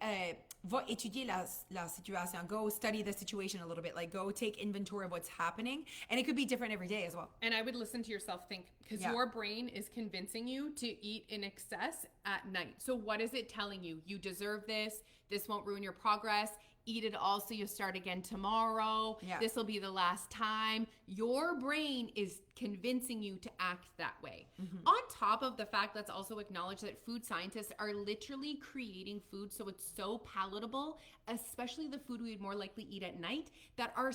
[SPEAKER 1] va étudier la situation. Go study the situation a little bit. Like go take inventory of what's happening. And it could be different every day as well.
[SPEAKER 2] And I would listen to yourself think, because your brain is convincing you to eat in excess at night. So what is it telling you? You deserve this. This won't ruin your progress. Eat it all so you start again tomorrow. Yeah. This will be the last time. Your brain is convincing you to act that way. Mm-hmm. On top of the fact, let's also acknowledge that food scientists are literally creating food so it's so palatable, especially the food we would more likely eat at night, that our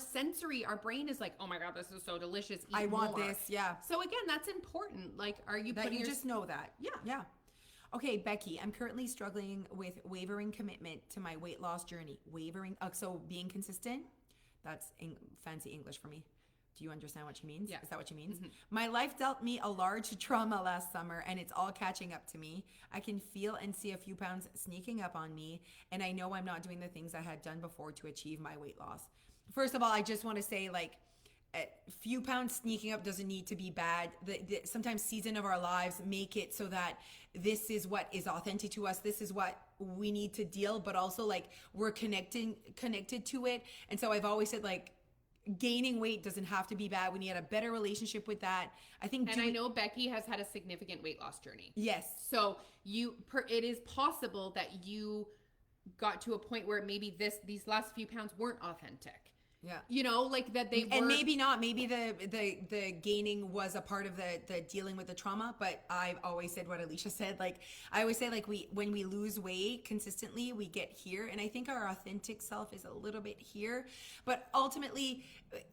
[SPEAKER 2] brain is like, oh my God, this is so delicious. Eat
[SPEAKER 1] I want
[SPEAKER 2] more.
[SPEAKER 1] this. Yeah.
[SPEAKER 2] So again, that's important. Like, are you
[SPEAKER 1] that you just know that?
[SPEAKER 2] Yeah.
[SPEAKER 1] Yeah. Okay, Becky, I'm currently struggling with wavering commitment to my weight loss journey. Wavering, so being consistent, that's fancy English for me. Do you understand what she means?
[SPEAKER 2] Yeah.
[SPEAKER 1] Is that what she means?
[SPEAKER 2] Mm-hmm.
[SPEAKER 1] My life dealt me a large trauma last summer and it's all catching up to me. I can feel and see a few pounds sneaking up on me and I know I'm not doing the things I had done before to achieve my weight loss. First of all, I just want to say a few pounds sneaking up doesn't need to be bad. Sometimes season of our lives make it so that this is what is authentic to us. This is what we need to deal, but also like we're connected to it. And so I've always said like gaining weight doesn't have to be bad. We need a better relationship with that. I think.
[SPEAKER 2] And I know Becky has had a significant weight loss journey.
[SPEAKER 1] Yes.
[SPEAKER 2] So it is possible that you got to a point where maybe these last few pounds weren't authentic.
[SPEAKER 1] Yeah.
[SPEAKER 2] Like that they were.
[SPEAKER 1] And maybe not. Maybe the gaining was a part of the dealing with the trauma. But I've always said what Alicia said. Like, I always say, like, when we lose weight consistently, we get here. And I think our authentic self is a little bit here. But ultimately,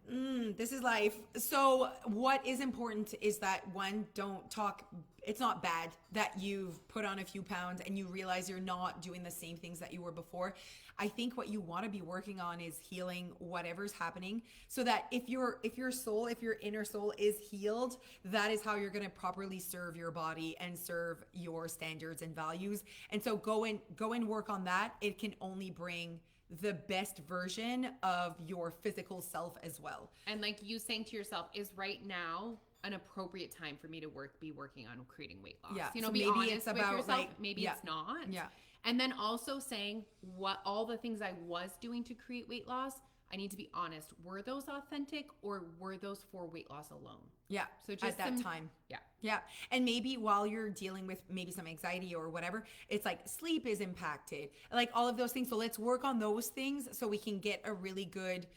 [SPEAKER 1] this is life. So what is important is that, one, don't talk. It's not bad that you've put on a few pounds and you realize you're not doing the same things that you were before. I think what you want to be working on is healing whatever's happening so that if your inner soul is healed, that is how you're going to properly serve your body and serve your standards and values. And so go and work on that. It can only bring the best version of your physical self as well.
[SPEAKER 2] And like you saying to yourself, is right now an appropriate time for me to be working on creating weight loss?
[SPEAKER 1] Yeah.
[SPEAKER 2] You know,
[SPEAKER 1] so
[SPEAKER 2] be
[SPEAKER 1] maybe
[SPEAKER 2] honest
[SPEAKER 1] it's about
[SPEAKER 2] with yourself.
[SPEAKER 1] like,
[SPEAKER 2] maybe it's not.
[SPEAKER 1] Yeah.
[SPEAKER 2] And then also saying what all the things I was doing to create weight loss, I need to be honest. Were those authentic or were those for weight loss alone?
[SPEAKER 1] Yeah.
[SPEAKER 2] So just
[SPEAKER 1] at that time.
[SPEAKER 2] Yeah.
[SPEAKER 1] Yeah. And maybe while you're dealing with maybe some anxiety or whatever, it's like sleep is impacted, like all of those things. So let's work on those things so we can get a really good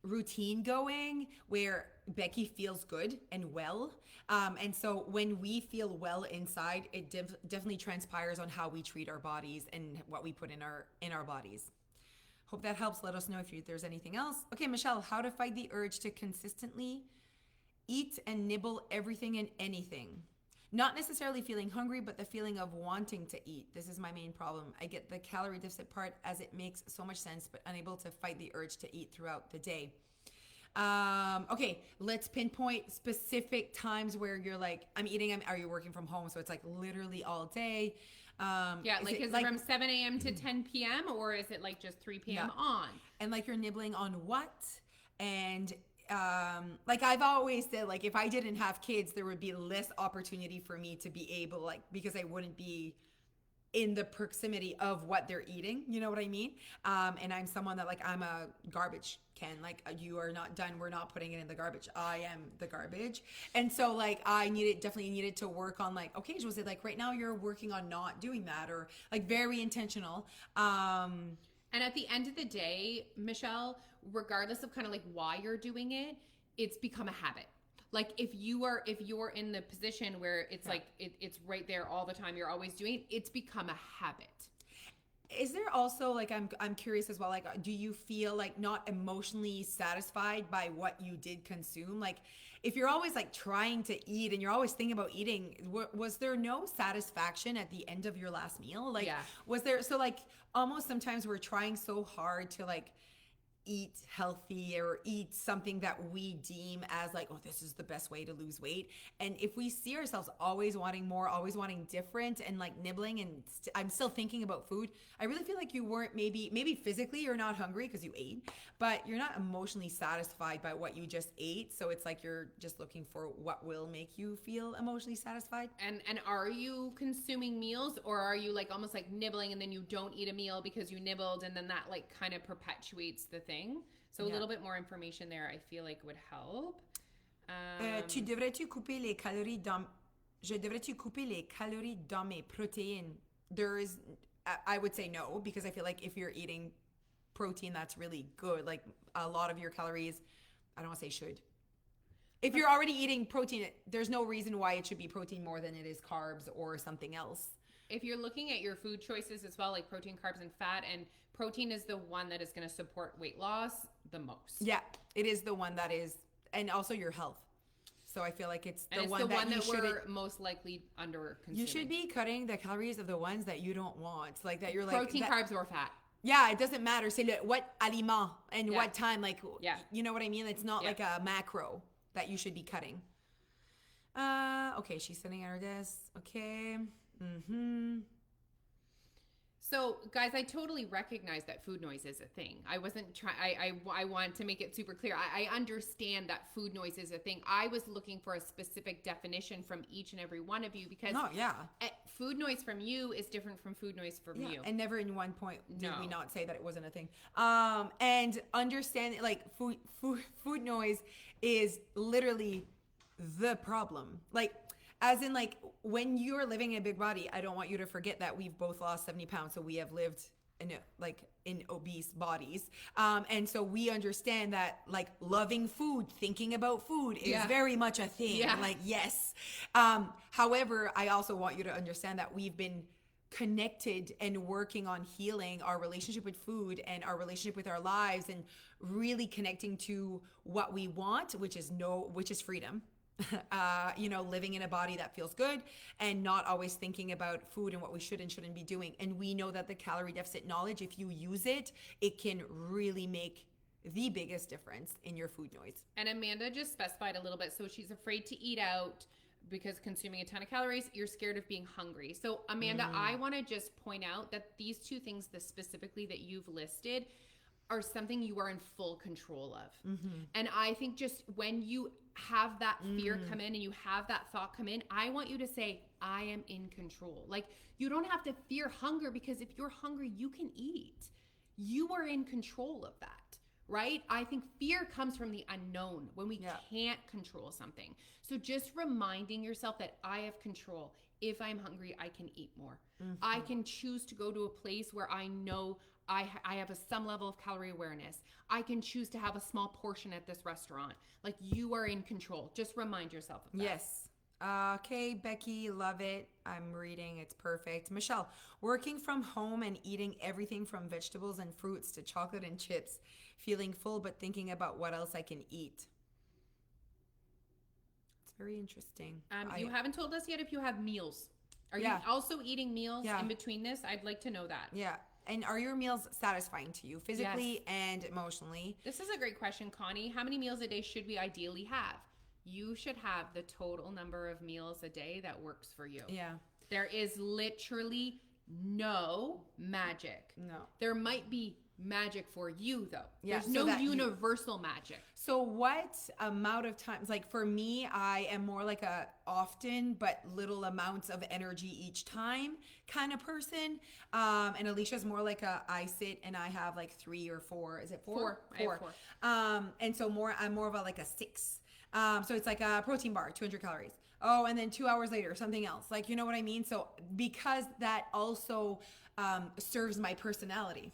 [SPEAKER 1] routine going where Becky feels good and well. And so when we feel well inside, it definitely transpires on how we treat our bodies and what we put in our bodies. Hope that helps. Let us know if there's anything else. Okay, Michelle, how to fight the urge to consistently eat and nibble everything and anything. Not necessarily feeling hungry, but the feeling of wanting to eat. This is my main problem. I get the calorie deficit part as it makes so much sense, but unable to fight the urge to eat throughout the day. Okay, let's pinpoint specific times where you're like, I'm eating. Are you working from home? So it's like literally all day.
[SPEAKER 2] Is it from 7 a.m. to 10 p.m. or is it like just 3 p.m. on?
[SPEAKER 1] And like you're nibbling on what? And like I've always said, like if I didn't have kids, there would be less opportunity for me to be able, like, because I wouldn't be in the proximity of what they're eating. You know what I mean? And I'm someone that, like, I'm a garbage can. Like, you are not done. We're not putting it in the garbage. I am the garbage. And so, like, definitely needed to work on, like, okay, Jose, like right now you're working on not doing that, or like very intentional.
[SPEAKER 2] And at the end of the day, Michelle, regardless of kind of like why you're doing it, it's become a habit. Like if you're in the position where it's like it's right there all the time, you're always doing it, it's become a habit.
[SPEAKER 1] Is there also, like, I'm curious as well, like, do you feel like not emotionally satisfied by what you did consume? Like, if you're always like trying to eat and you're always thinking about eating, was there no satisfaction at the end of your last meal? Like, was there, so like almost sometimes we're trying so hard to like eat healthy or eat something that we deem as like, oh, this is the best way to lose weight. And if we see ourselves always wanting more, always wanting different, and like nibbling, and I'm still thinking about food, I really feel like you weren't, maybe physically you're not hungry because you ate, but you're not emotionally satisfied by what you just ate. So it's like you're just looking for what will make you feel emotionally satisfied.
[SPEAKER 2] And are you consuming meals, or are you like almost like nibbling and then you don't eat a meal because you nibbled, and then that like kind of perpetuates the thing? So a little bit more information there I feel like would help.
[SPEAKER 1] Tu devrais-tu couper les calories dans Je devrais-tu couper les calories dans mes protéines? I would say no, because I feel like if you're eating protein that's really good, like a lot of your calories, I don't want to say should. If you're already eating protein, there's no reason why it should be protein more than it is carbs or something else.
[SPEAKER 2] If you're looking at your food choices as well, like protein, carbs, and fat, and protein is the one that is going to support weight loss the most.
[SPEAKER 1] Yeah, it is the one that is, and also your health. So I feel like it's the one that
[SPEAKER 2] we're most likely under consuming.
[SPEAKER 1] You should be cutting the calories of the ones that you don't want, like that you're like
[SPEAKER 2] protein, carbs, or fat.
[SPEAKER 1] Yeah, it doesn't matter. Say what aliment and what time, like you know what I mean? It's not like a macro that you should be cutting. Okay, she's sitting at her desk. Okay.
[SPEAKER 2] So, guys, I totally recognize that food noise is a thing. I wasn't trying. I want to make it super clear. I understand that food noise is a thing. I was looking for a specific definition from each and every one of you, because food noise from you is different from food noise from you.
[SPEAKER 1] And never in one point did we not say that it wasn't a thing. And understand, like, food noise is literally the problem. Like, as in, like, when you're living in a big body, I don't want you to forget that we've both lost 70 pounds. So we have lived in obese bodies. And so we understand that, like, loving food, thinking about food is very much a thing. Yeah. Like, yes. However, I also want you to understand that we've been connected and working on healing our relationship with food and our relationship with our lives, and really connecting to what we want, which is freedom. Living in a body that feels good, and not always thinking about food and what we should and shouldn't be doing. And we know that the calorie deficit knowledge, if you use it, it can really make the biggest difference in your food noise.
[SPEAKER 2] And Amanda just specified a little bit. So she's afraid to eat out because consuming a ton of calories, you're scared of being hungry. So Amanda, I want to just point out that these two things specifically that you've listed are something you are in full control of. And I think just when you have that fear come in and you have that thought come in, I want you to say, I am in control. Like, you don't have to fear hunger, because if you're hungry, you can eat. You are in control of that, right? I think fear comes from the unknown, when we can't control something. So just reminding yourself that I have control. If I'm hungry, I can eat more. I can choose to go to a place where I know I have some level of calorie awareness. I can choose to have a small portion at this restaurant. Like, you are in control. Just remind yourself of that.
[SPEAKER 1] Yes. Okay, Becky, love it. I'm reading. It's perfect. Michelle, working from home and eating everything from vegetables and fruits to chocolate and chips, feeling full but thinking about what else I can eat. It's very interesting.
[SPEAKER 2] You haven't told us yet if you have meals. Are you also eating meals in between this? I'd like to know that.
[SPEAKER 1] Yeah. And are your meals satisfying to you physically and emotionally?
[SPEAKER 2] This is a great question, Connie. How many meals a day should we ideally have? You should have the total number of meals a day that works for you.
[SPEAKER 1] Yeah.
[SPEAKER 2] There is literally no magic.
[SPEAKER 1] No.
[SPEAKER 2] There might be magic for you though.
[SPEAKER 1] Yeah,
[SPEAKER 2] There's
[SPEAKER 1] so
[SPEAKER 2] no
[SPEAKER 1] that you-
[SPEAKER 2] universal magic.
[SPEAKER 1] So what amount of times, like for me, I am more like a often but little amounts of energy each time kind of person. And Alicia's more like I sit and I have like 3 or 4. Is it 4?
[SPEAKER 2] Four. I have 4.
[SPEAKER 1] And so I'm more of like a 6. So it's like a protein bar, 200 calories. Oh, and then 2 hours later, something else. Like, you know what I mean? So because that also serves my personality.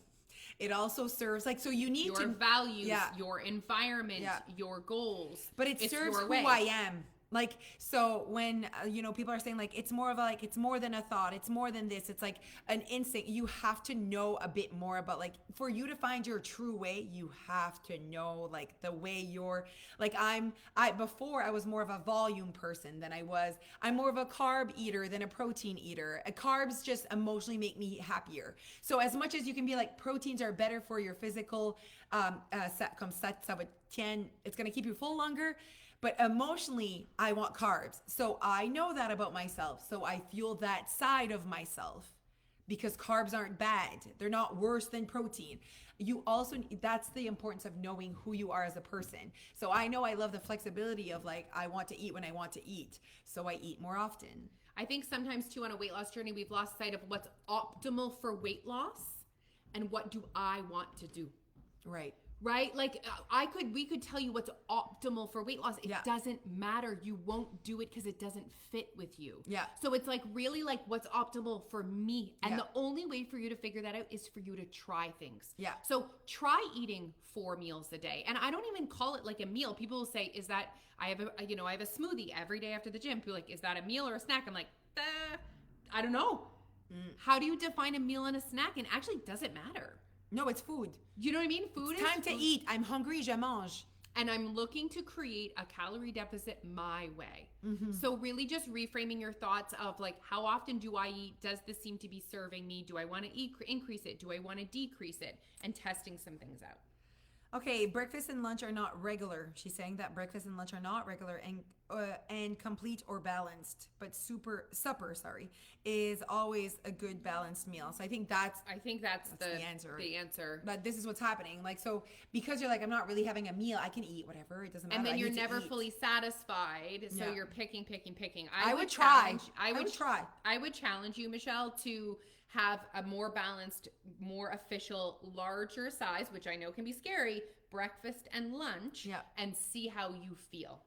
[SPEAKER 1] It also serves like, so you need
[SPEAKER 2] Your
[SPEAKER 1] to
[SPEAKER 2] values,
[SPEAKER 1] Yeah.
[SPEAKER 2] your environment,
[SPEAKER 1] Yeah.
[SPEAKER 2] your goals.
[SPEAKER 1] But it
[SPEAKER 2] It's
[SPEAKER 1] serves
[SPEAKER 2] your
[SPEAKER 1] who
[SPEAKER 2] way.
[SPEAKER 1] I am. Like, so when, people are saying like, it's more of a, like, it's more than a thought. It's more than this. It's like an instinct. You have to know a bit more about, like, for you to find your true way, you have to know like the way you're like, before I was more of a volume person than I'm more of a carb eater than a protein eater. Carbs just emotionally make me happier. So as much as you can be like, proteins are better for your physical, comme ça va tient, it's going to keep you full longer. But emotionally, I want carbs. So I know that about myself. So I fuel that side of myself because carbs aren't bad. They're not worse than protein. That's the importance of knowing who you are as a person. So I know I love the flexibility of like, I want to eat when I want to eat. So I eat more often.
[SPEAKER 2] I think sometimes too on a weight loss journey, we've lost sight of what's optimal for weight loss and what do I want to do.
[SPEAKER 1] Right.
[SPEAKER 2] Right? Like we could tell you what's optimal for weight loss. It doesn't matter. You won't do it because it doesn't fit with you.
[SPEAKER 1] Yeah.
[SPEAKER 2] So it's like really like what's optimal for me. And the only way for you to figure that out is for you to try things.
[SPEAKER 1] Yeah.
[SPEAKER 2] So try eating 4 meals a day. And I don't even call it like a meal. People will say, is that I have a smoothie every day after the gym. People are like, is that a meal or a snack? I'm like, I don't know. How do you define a meal and a snack? And actually, does it matter?
[SPEAKER 1] No, it's food.
[SPEAKER 2] You know what I mean? Food
[SPEAKER 1] It's
[SPEAKER 2] is
[SPEAKER 1] time to eat. I'm hungry, je mange.
[SPEAKER 2] And I'm looking to create a calorie deficit my way. So really just reframing your thoughts of like, how often do I eat? Does this seem to be serving me? Do I want to increase it? Do I want to decrease it? And testing some things out.
[SPEAKER 1] Okay, breakfast and lunch are not regular. She's saying that breakfast and lunch are not regular and complete or balanced, but supper is always a good balanced meal. So I think that's
[SPEAKER 2] the
[SPEAKER 1] answer.
[SPEAKER 2] The answer.
[SPEAKER 1] But this is what's happening. Like, so because you're like, I'm not really having a meal, I can eat whatever. It doesn't matter.
[SPEAKER 2] And then
[SPEAKER 1] I
[SPEAKER 2] you're
[SPEAKER 1] need to
[SPEAKER 2] never
[SPEAKER 1] eat.
[SPEAKER 2] fully satisfied. So
[SPEAKER 1] Yeah.
[SPEAKER 2] you're picking.
[SPEAKER 1] I would try.
[SPEAKER 2] I would challenge you, Michelle, to have a more balanced, more official, larger size, which I know can be scary, breakfast and lunch, and see how you feel.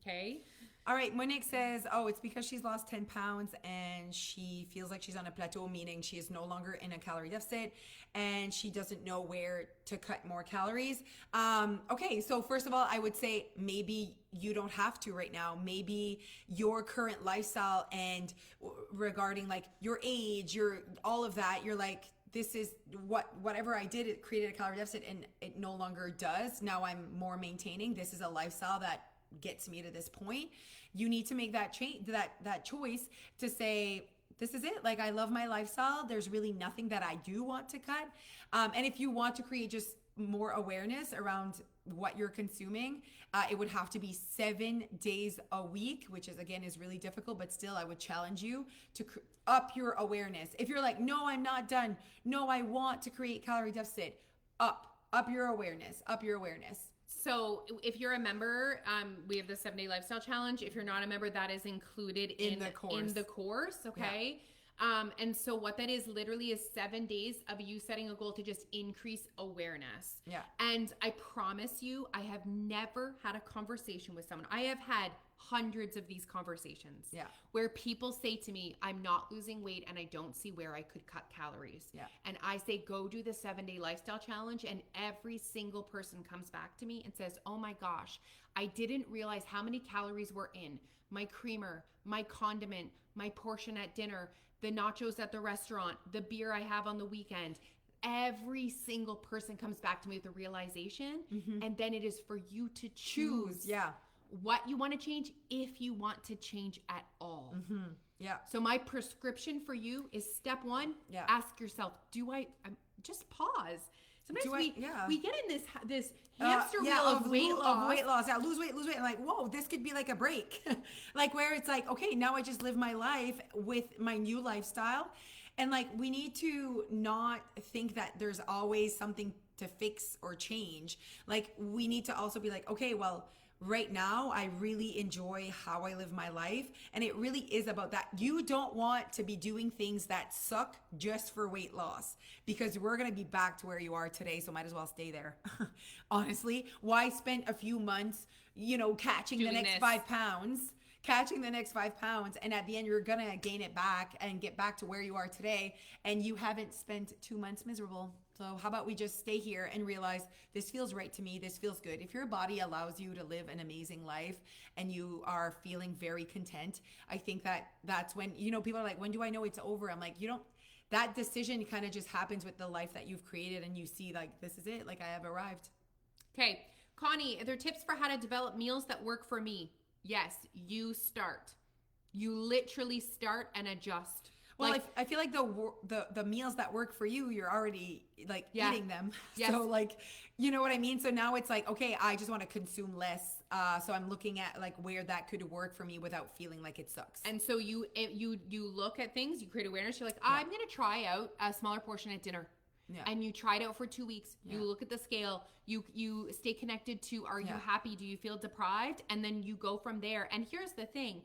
[SPEAKER 2] Okay?
[SPEAKER 1] All right, Monique says, it's because she's lost 10 pounds and she feels like she's on a plateau, meaning she is no longer in a calorie deficit and she doesn't know where to cut more calories. Okay, so first of all, I would say maybe you don't have to right now. Maybe your current lifestyle and regarding like your age, all of that, you're like, this is whatever I did, it created a calorie deficit and it no longer does. Now I'm more maintaining. This is a lifestyle that gets me to this point. You need to make that change, that choice to say, this is it. Like, I love my lifestyle. There's really nothing that I do want to cut. And if you want to create just more awareness around what you're consuming, it would have to be 7 days a week, which is really difficult, but still I would challenge you to up your awareness. If you're like, no, I'm not done. No, I want to create calorie deficit. Up your awareness.
[SPEAKER 2] So if you're a member, we have the 7-day lifestyle challenge. If you're not a member, that is included in the course. Okay. Yeah. And so what that is literally is 7 days of you setting a goal to just increase awareness.
[SPEAKER 1] Yeah.
[SPEAKER 2] And I promise you, I have never had a conversation with someone. I have had hundreds of these conversations where people say to me, I'm not losing weight and I don't see where I could cut calories. Yeah. And I say, go do the 7-day lifestyle challenge. And every single person comes back to me and says, oh my gosh, I didn't realize how many calories were in my creamer, my condiment, my portion at dinner, the nachos at the restaurant, the beer I have on the weekend. Every single person comes back to me with a realization. And then it is for you to choose. What you want to change, if you want to change at all. Yeah. So my prescription for you is step 1, ask yourself, just pause. Sometimes we get in this hamster wheel of weight loss.
[SPEAKER 1] Yeah, lose weight. And like, whoa, this could be like a break. Like where it's like, okay, now I just live my life with my new lifestyle. And like, we need to not think that there's always something to fix or change. Like, we need to also be like, okay, well, right now I really enjoy how I live my life, and it really is about that. You don't want to be doing things that suck just for weight loss, because we're going to be back to where you are today, so might as well stay there. Honestly, why spend a few months, catching the next 5 pounds, and at the end you're gonna gain it back and get back to where you are today, and you haven't spent 2 months miserable. So how about we just stay here and realize this feels right to me, this feels good. If your body allows you to live an amazing life and you are feeling very content, I think that's when, people are like, when do I know it's over? I'm like, that decision kind of just happens with the life that you've created, and you see like, this is it, like I have arrived.
[SPEAKER 2] Okay, Connie, are there tips for how to develop meals that work for me? Yes, you start. You literally start and adjust.
[SPEAKER 1] Well, I feel like the meals that work for you, you're already like eating them.
[SPEAKER 2] Yes.
[SPEAKER 1] So like, you know what I mean? So now it's like, okay, I just want to consume less. So I'm looking at like where that could work for me without feeling like it sucks.
[SPEAKER 2] And so you look at things, you create awareness. You're like, I'm going to try out a smaller portion at dinner. Yeah. And you try it out for 2 weeks. Yeah. You look at the scale. You stay connected to, are you happy? Do you feel deprived? And then you go from there. And here's the thing.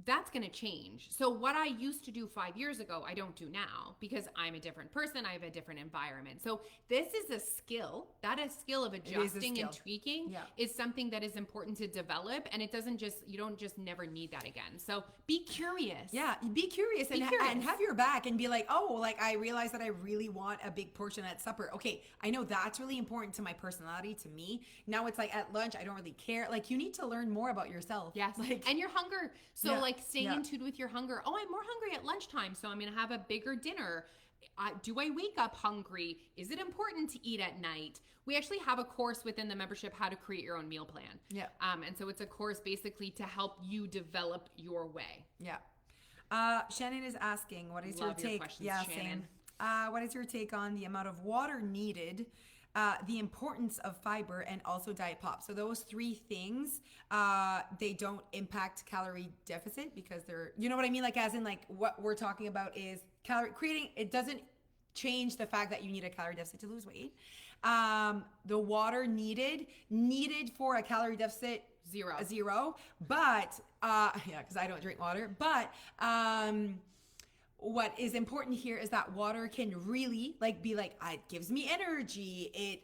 [SPEAKER 2] That's going to change. So what I used to do 5 years ago, I don't do now, because I'm a different person. I have a different environment. So this is a skill. That is skill of adjusting and tweaking is something that is important to develop. And you don't just never need that again. So be curious.
[SPEAKER 1] Yeah. Be curious and have your back and be like, oh, like I realize that I really want a big portion at supper. Okay. I know that's really important to my personality, to me. Now it's like at lunch, I don't really care. Like, you need to learn more about yourself.
[SPEAKER 2] Yes. And your hunger. So like staying in tune with your hunger. Oh, I'm more hungry at lunchtime, so I'm going to have a bigger dinner. Do I wake up hungry? Is it important to eat at night? We actually have a course within the membership, how to create your own meal plan. Yeah. And so it's a course basically to help you develop your way.
[SPEAKER 1] Yeah. Shannon is asking, what is your take?
[SPEAKER 2] Shannon.
[SPEAKER 1] Same. What is your take on the amount of water needed, the importance of fiber, and also diet pop? So those three things, they don't impact calorie deficit, because they're, you know what I mean? Like, as in, like, what we're talking about is it doesn't change the fact that you need a calorie deficit to lose weight. The water needed for a calorie deficit, zero. But, because I don't drink water, but, what is important here is that water can really be like, it gives me energy. It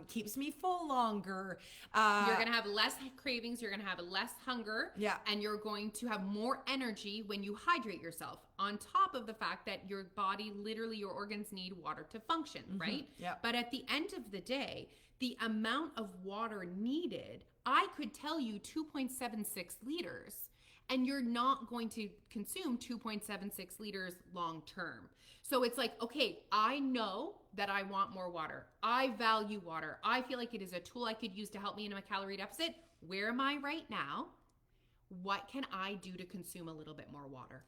[SPEAKER 1] keeps me full longer.
[SPEAKER 2] You're going to have less cravings. You're going to have less hunger.
[SPEAKER 1] Yeah.
[SPEAKER 2] And you're going to have more energy when you hydrate yourself, on top of the fact that your body, literally your organs, need water to function, right?
[SPEAKER 1] Yeah.
[SPEAKER 2] But at the end of the day, the amount of water needed, I could tell you 2.76 liters. And you're not going to consume 2.76 liters long term. So it's like, okay, I know that I want more water. I value water. I feel like it is a tool I could use to help me in a calorie deficit. Where am I right now? What can I do to consume a little bit more water?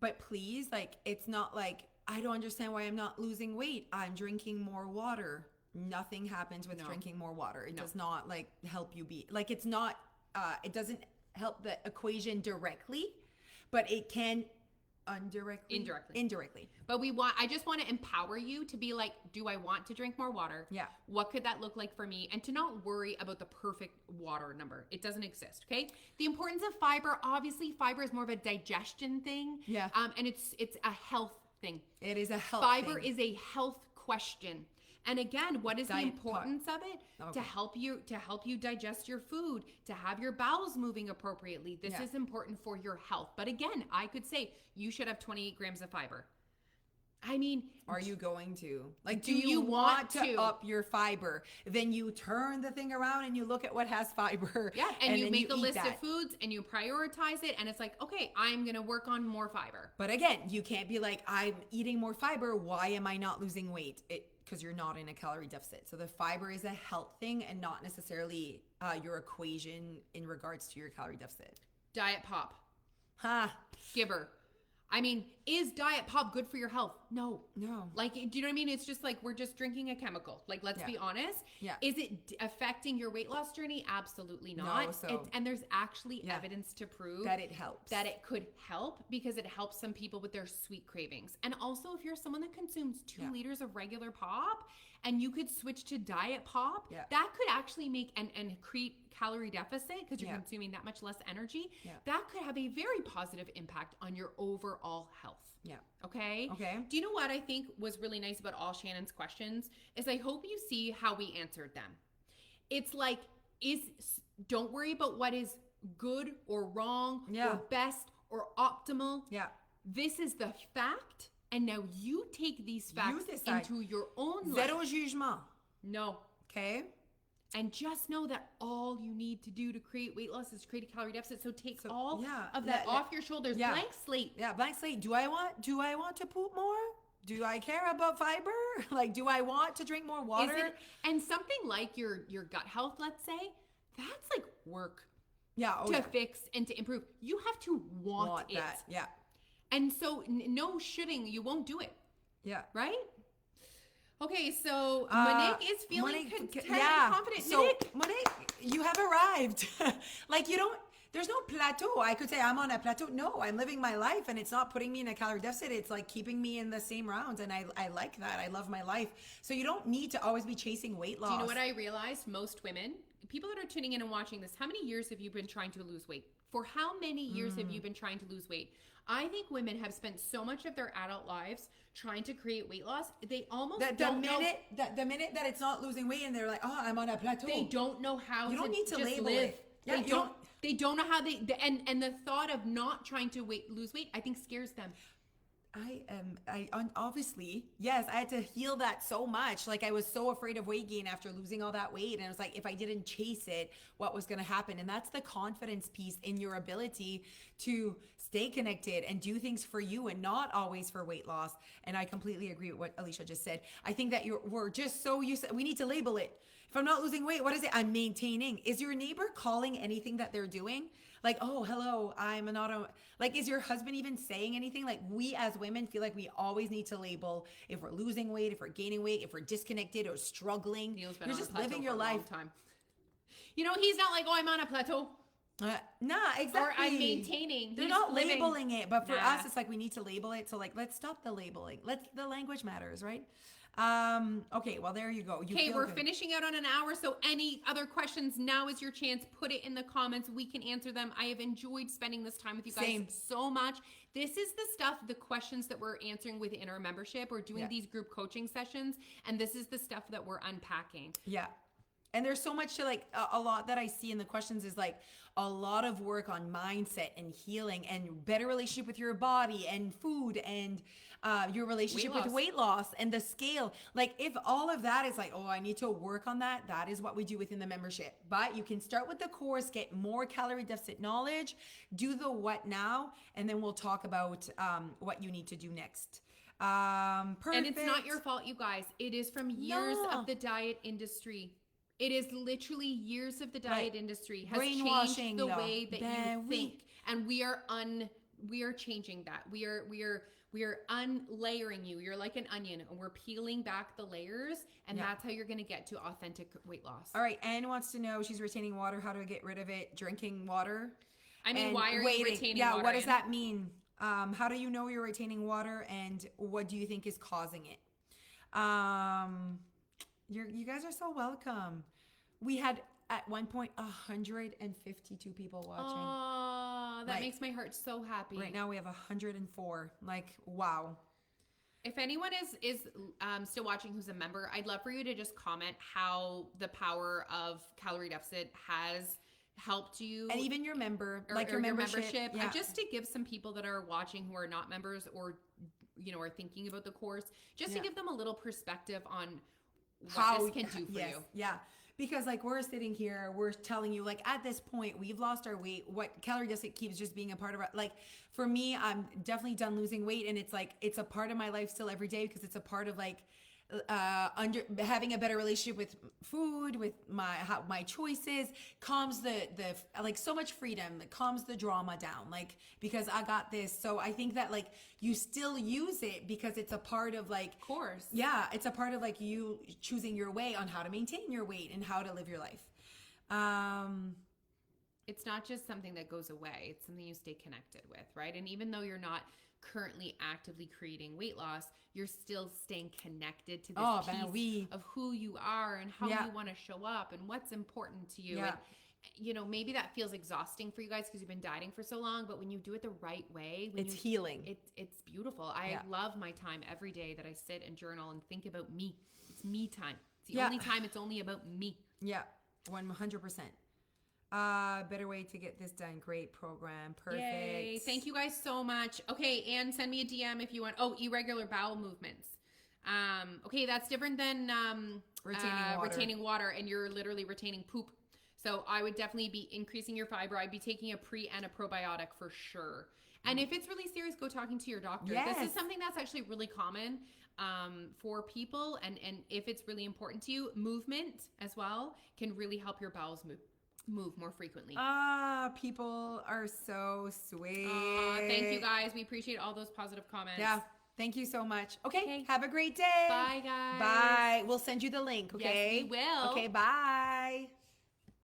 [SPEAKER 1] But please, it's not like, I don't understand why I'm not losing weight. I'm drinking more water. Nothing happens with drinking more water. It does not help you be it's not, it doesn't help the equation directly, but it can indirectly.
[SPEAKER 2] But I just want to empower you to be like, do I want to drink more water?
[SPEAKER 1] Yeah.
[SPEAKER 2] What could that look like for me? And to not worry about the perfect water number. It doesn't exist. Okay. The importance of fiber, obviously fiber is more of a digestion thing.
[SPEAKER 1] Yeah.
[SPEAKER 2] And it's a health thing.
[SPEAKER 1] It is a health
[SPEAKER 2] Fiber
[SPEAKER 1] thing.
[SPEAKER 2] is a health question. And again, what is the importance of it?
[SPEAKER 1] Okay.
[SPEAKER 2] To help you digest your food, to have your bowels moving appropriately. This is important for your health. But again, I could say you should have 28 grams of fiber. I mean,
[SPEAKER 1] are you going to? Do you want to up your fiber? Then you turn the thing around and you look at what has fiber.
[SPEAKER 2] Yeah, and you make a list of foods and you prioritize it, and it's like, okay, I'm going to work on more fiber.
[SPEAKER 1] But again, you can't be like, I'm eating more fiber. Why am I not losing weight? Because you're not in a calorie deficit. So the fiber is a health thing and not necessarily your equation in regards to your calorie deficit.
[SPEAKER 2] Diet pop.
[SPEAKER 1] Huh.
[SPEAKER 2] Giver. I mean, Is diet pop good for your health? No.
[SPEAKER 1] No.
[SPEAKER 2] Like, do you know what I mean? It's just like we're just drinking a chemical. Like, let's be honest.
[SPEAKER 1] Yeah.
[SPEAKER 2] Is it affecting your weight loss journey? Absolutely not.
[SPEAKER 1] No, so
[SPEAKER 2] And there's actually evidence to prove
[SPEAKER 1] that it helps.
[SPEAKER 2] That it could help because it helps some people with their sweet cravings. And also, if you're someone that consumes 2 liters of regular pop and you could switch to diet pop, that could actually make and create calorie deficit because you're consuming that much less energy. That could have a very positive impact on your overall health.
[SPEAKER 1] Yeah.
[SPEAKER 2] Okay.
[SPEAKER 1] Okay.
[SPEAKER 2] Do you know what I think was really nice about all Shannon's questions is I hope you see how we answered them. It's like, don't worry about what is good or wrong or best or optimal.
[SPEAKER 1] Yeah.
[SPEAKER 2] This is the fact. And now you take these facts into your own life.
[SPEAKER 1] Zero jugement.
[SPEAKER 2] No.
[SPEAKER 1] Okay.
[SPEAKER 2] And just know that all you need to do to create weight loss is create a calorie deficit. So take all of that off your shoulders.
[SPEAKER 1] Yeah.
[SPEAKER 2] Blank slate.
[SPEAKER 1] Yeah, blank slate. Do I want to poop more? Do I care about fiber? Like, do I want to drink more water?
[SPEAKER 2] And something like your gut health, let's say, that's like work.
[SPEAKER 1] Yeah.
[SPEAKER 2] To fix and to improve. You have to want it.
[SPEAKER 1] That. Yeah.
[SPEAKER 2] And so no shoulding, you won't do it.
[SPEAKER 1] Yeah.
[SPEAKER 2] Right? Okay, so Monique is feeling content and confident.
[SPEAKER 1] So Monique, you have arrived. Like there's no plateau. I could say I'm on a plateau. No, I'm living my life and it's not putting me in a calorie deficit. It's like keeping me in the same rounds. And I like that. I love my life. So you don't need to always be chasing weight loss.
[SPEAKER 2] Do you know what I realized? Most women, people that are tuning in and watching this, how many years have you been trying to lose weight? For how many years have you been trying to lose weight? I think women have spent so much of their adult lives trying to create weight loss. They almost don't know.
[SPEAKER 1] The minute that it's not losing weight and they're like, oh, I'm on a plateau.
[SPEAKER 2] They don't know how
[SPEAKER 1] you don't need to
[SPEAKER 2] just
[SPEAKER 1] label
[SPEAKER 2] live.
[SPEAKER 1] it. Yeah,
[SPEAKER 2] They don't know how and the thought of not trying to lose weight, I think scares them.
[SPEAKER 1] Obviously, yes, I had to heal that so much. Like I was so afraid of weight gain after losing all that weight. And I was like, if I didn't chase it, what was going to happen? And that's the confidence piece in your ability to stay connected and do things for you and not always for weight loss. And I completely agree with what Alicia just said. I think that we're just so used to, we need to label it. If I'm not losing weight, what is it? I'm maintaining. Is your neighbor calling anything that they're doing? Like, oh, hello, like, is your husband even saying anything? Like, we as women feel like we always need to label if we're losing weight, if we're gaining weight, if we're disconnected or struggling.
[SPEAKER 2] Neil's been
[SPEAKER 1] You're
[SPEAKER 2] on
[SPEAKER 1] just
[SPEAKER 2] a plateau
[SPEAKER 1] living your
[SPEAKER 2] for
[SPEAKER 1] life.
[SPEAKER 2] A long time. You know, he's not like, oh, I'm on a plateau.
[SPEAKER 1] Nah, exactly.
[SPEAKER 2] Or I'm maintaining.
[SPEAKER 1] They're not labeling it, but for us, it's like we need to label it. So, like, let's stop the labeling. The language matters, right? Okay, well, there you go.
[SPEAKER 2] Okay, we're finishing out on an hour, so any other questions, now is your chance. Put it in the comments. We can answer them. I have enjoyed spending this time with you guys so much. This is the stuff, the questions that we're answering within our membership. We're doing these group coaching sessions, and this is the stuff that we're unpacking.
[SPEAKER 1] Yeah. And there's so much to like, a lot that I see in the questions is like a lot of work on mindset and healing and better relationship with your body and food and your relationship with weight loss and the scale. Like if all of that is like, oh, I need to work on that, that is what we do within the membership. But you can start with the course, get more calorie deficit knowledge, do the what now, and then we'll talk about what you need to do next. Perfect.
[SPEAKER 2] And it's not your fault, you guys. It is from years of the diet industry. It is literally years of the diet industry has changed the way that you think, and we are changing that. We are unlayering you. You're like an onion, and we're peeling back the layers, and that's how you're going to get to authentic weight loss.
[SPEAKER 1] All right, Anne wants to know, she's retaining water. How do I get rid of it? Drinking water.
[SPEAKER 2] I mean, why are you retaining water?
[SPEAKER 1] Yeah, what does that mean? How do you know you're retaining water, and what do you think is causing it? You guys are so welcome. We had at one point 152 people watching.
[SPEAKER 2] Oh, that makes my heart so happy.
[SPEAKER 1] Right now we have 104. Like, wow.
[SPEAKER 2] If anyone is still watching who's a member, I'd love for you to just comment how the power of calorie deficit has helped you,
[SPEAKER 1] and even your member,
[SPEAKER 2] like your membership.
[SPEAKER 1] Yeah.
[SPEAKER 2] Just to give some people that are watching who are not members or are thinking about the course, just to give them a little perspective on what this can do for you.
[SPEAKER 1] Yeah. Because like we're sitting here, we're telling you like at this point we've lost our weight. What calorie deficit keeps just being a part of our, like for me, I'm definitely done losing weight, and it's like it's a part of my life still every day because it's a part of like having a better relationship with food, with my choices, calms the like so much freedom, that calms the drama down, like, because I got this. So I think that like you still use it because it's a part of like,
[SPEAKER 2] Of course.
[SPEAKER 1] yeah, it's a part of like you choosing your way on how to maintain your weight and how to live your life.
[SPEAKER 2] It's not just something that goes away. It's something you stay connected with, right? And even though you're not currently actively creating weight loss, you're still staying connected to this piece of who you are and how you want to show up and what's important to you.
[SPEAKER 1] Yeah.
[SPEAKER 2] And, you know, maybe that feels exhausting for you guys because you've been dieting for so long, but when you do it the right way,
[SPEAKER 1] it's healing.
[SPEAKER 2] It's beautiful. I love my time every day that I sit and journal and think about me. It's me time. It's the only time it's only about me.
[SPEAKER 1] Yeah, 100%. Better way to get this done. Great program. Perfect.
[SPEAKER 2] Yay. Thank you guys so much. Okay, and send me a DM if you want. Oh, irregular bowel movements. Okay, that's different than retaining water, and you're literally retaining poop. So I would definitely be increasing your fiber. I'd be taking a pre and a probiotic for sure. And if it's really serious, go talking to your doctor.
[SPEAKER 1] Yes.
[SPEAKER 2] This is something that's actually really common for people. And if it's really important to you, movement as well can really help your bowels move more frequently.
[SPEAKER 1] People are so sweet.
[SPEAKER 2] Thank you guys. We appreciate all those positive comments.
[SPEAKER 1] Yeah. Thank you so much. Okay. Have a great day.
[SPEAKER 2] Bye, guys.
[SPEAKER 1] Bye. We'll send you the link. Okay.
[SPEAKER 2] Yes, we will.
[SPEAKER 1] Okay. Bye.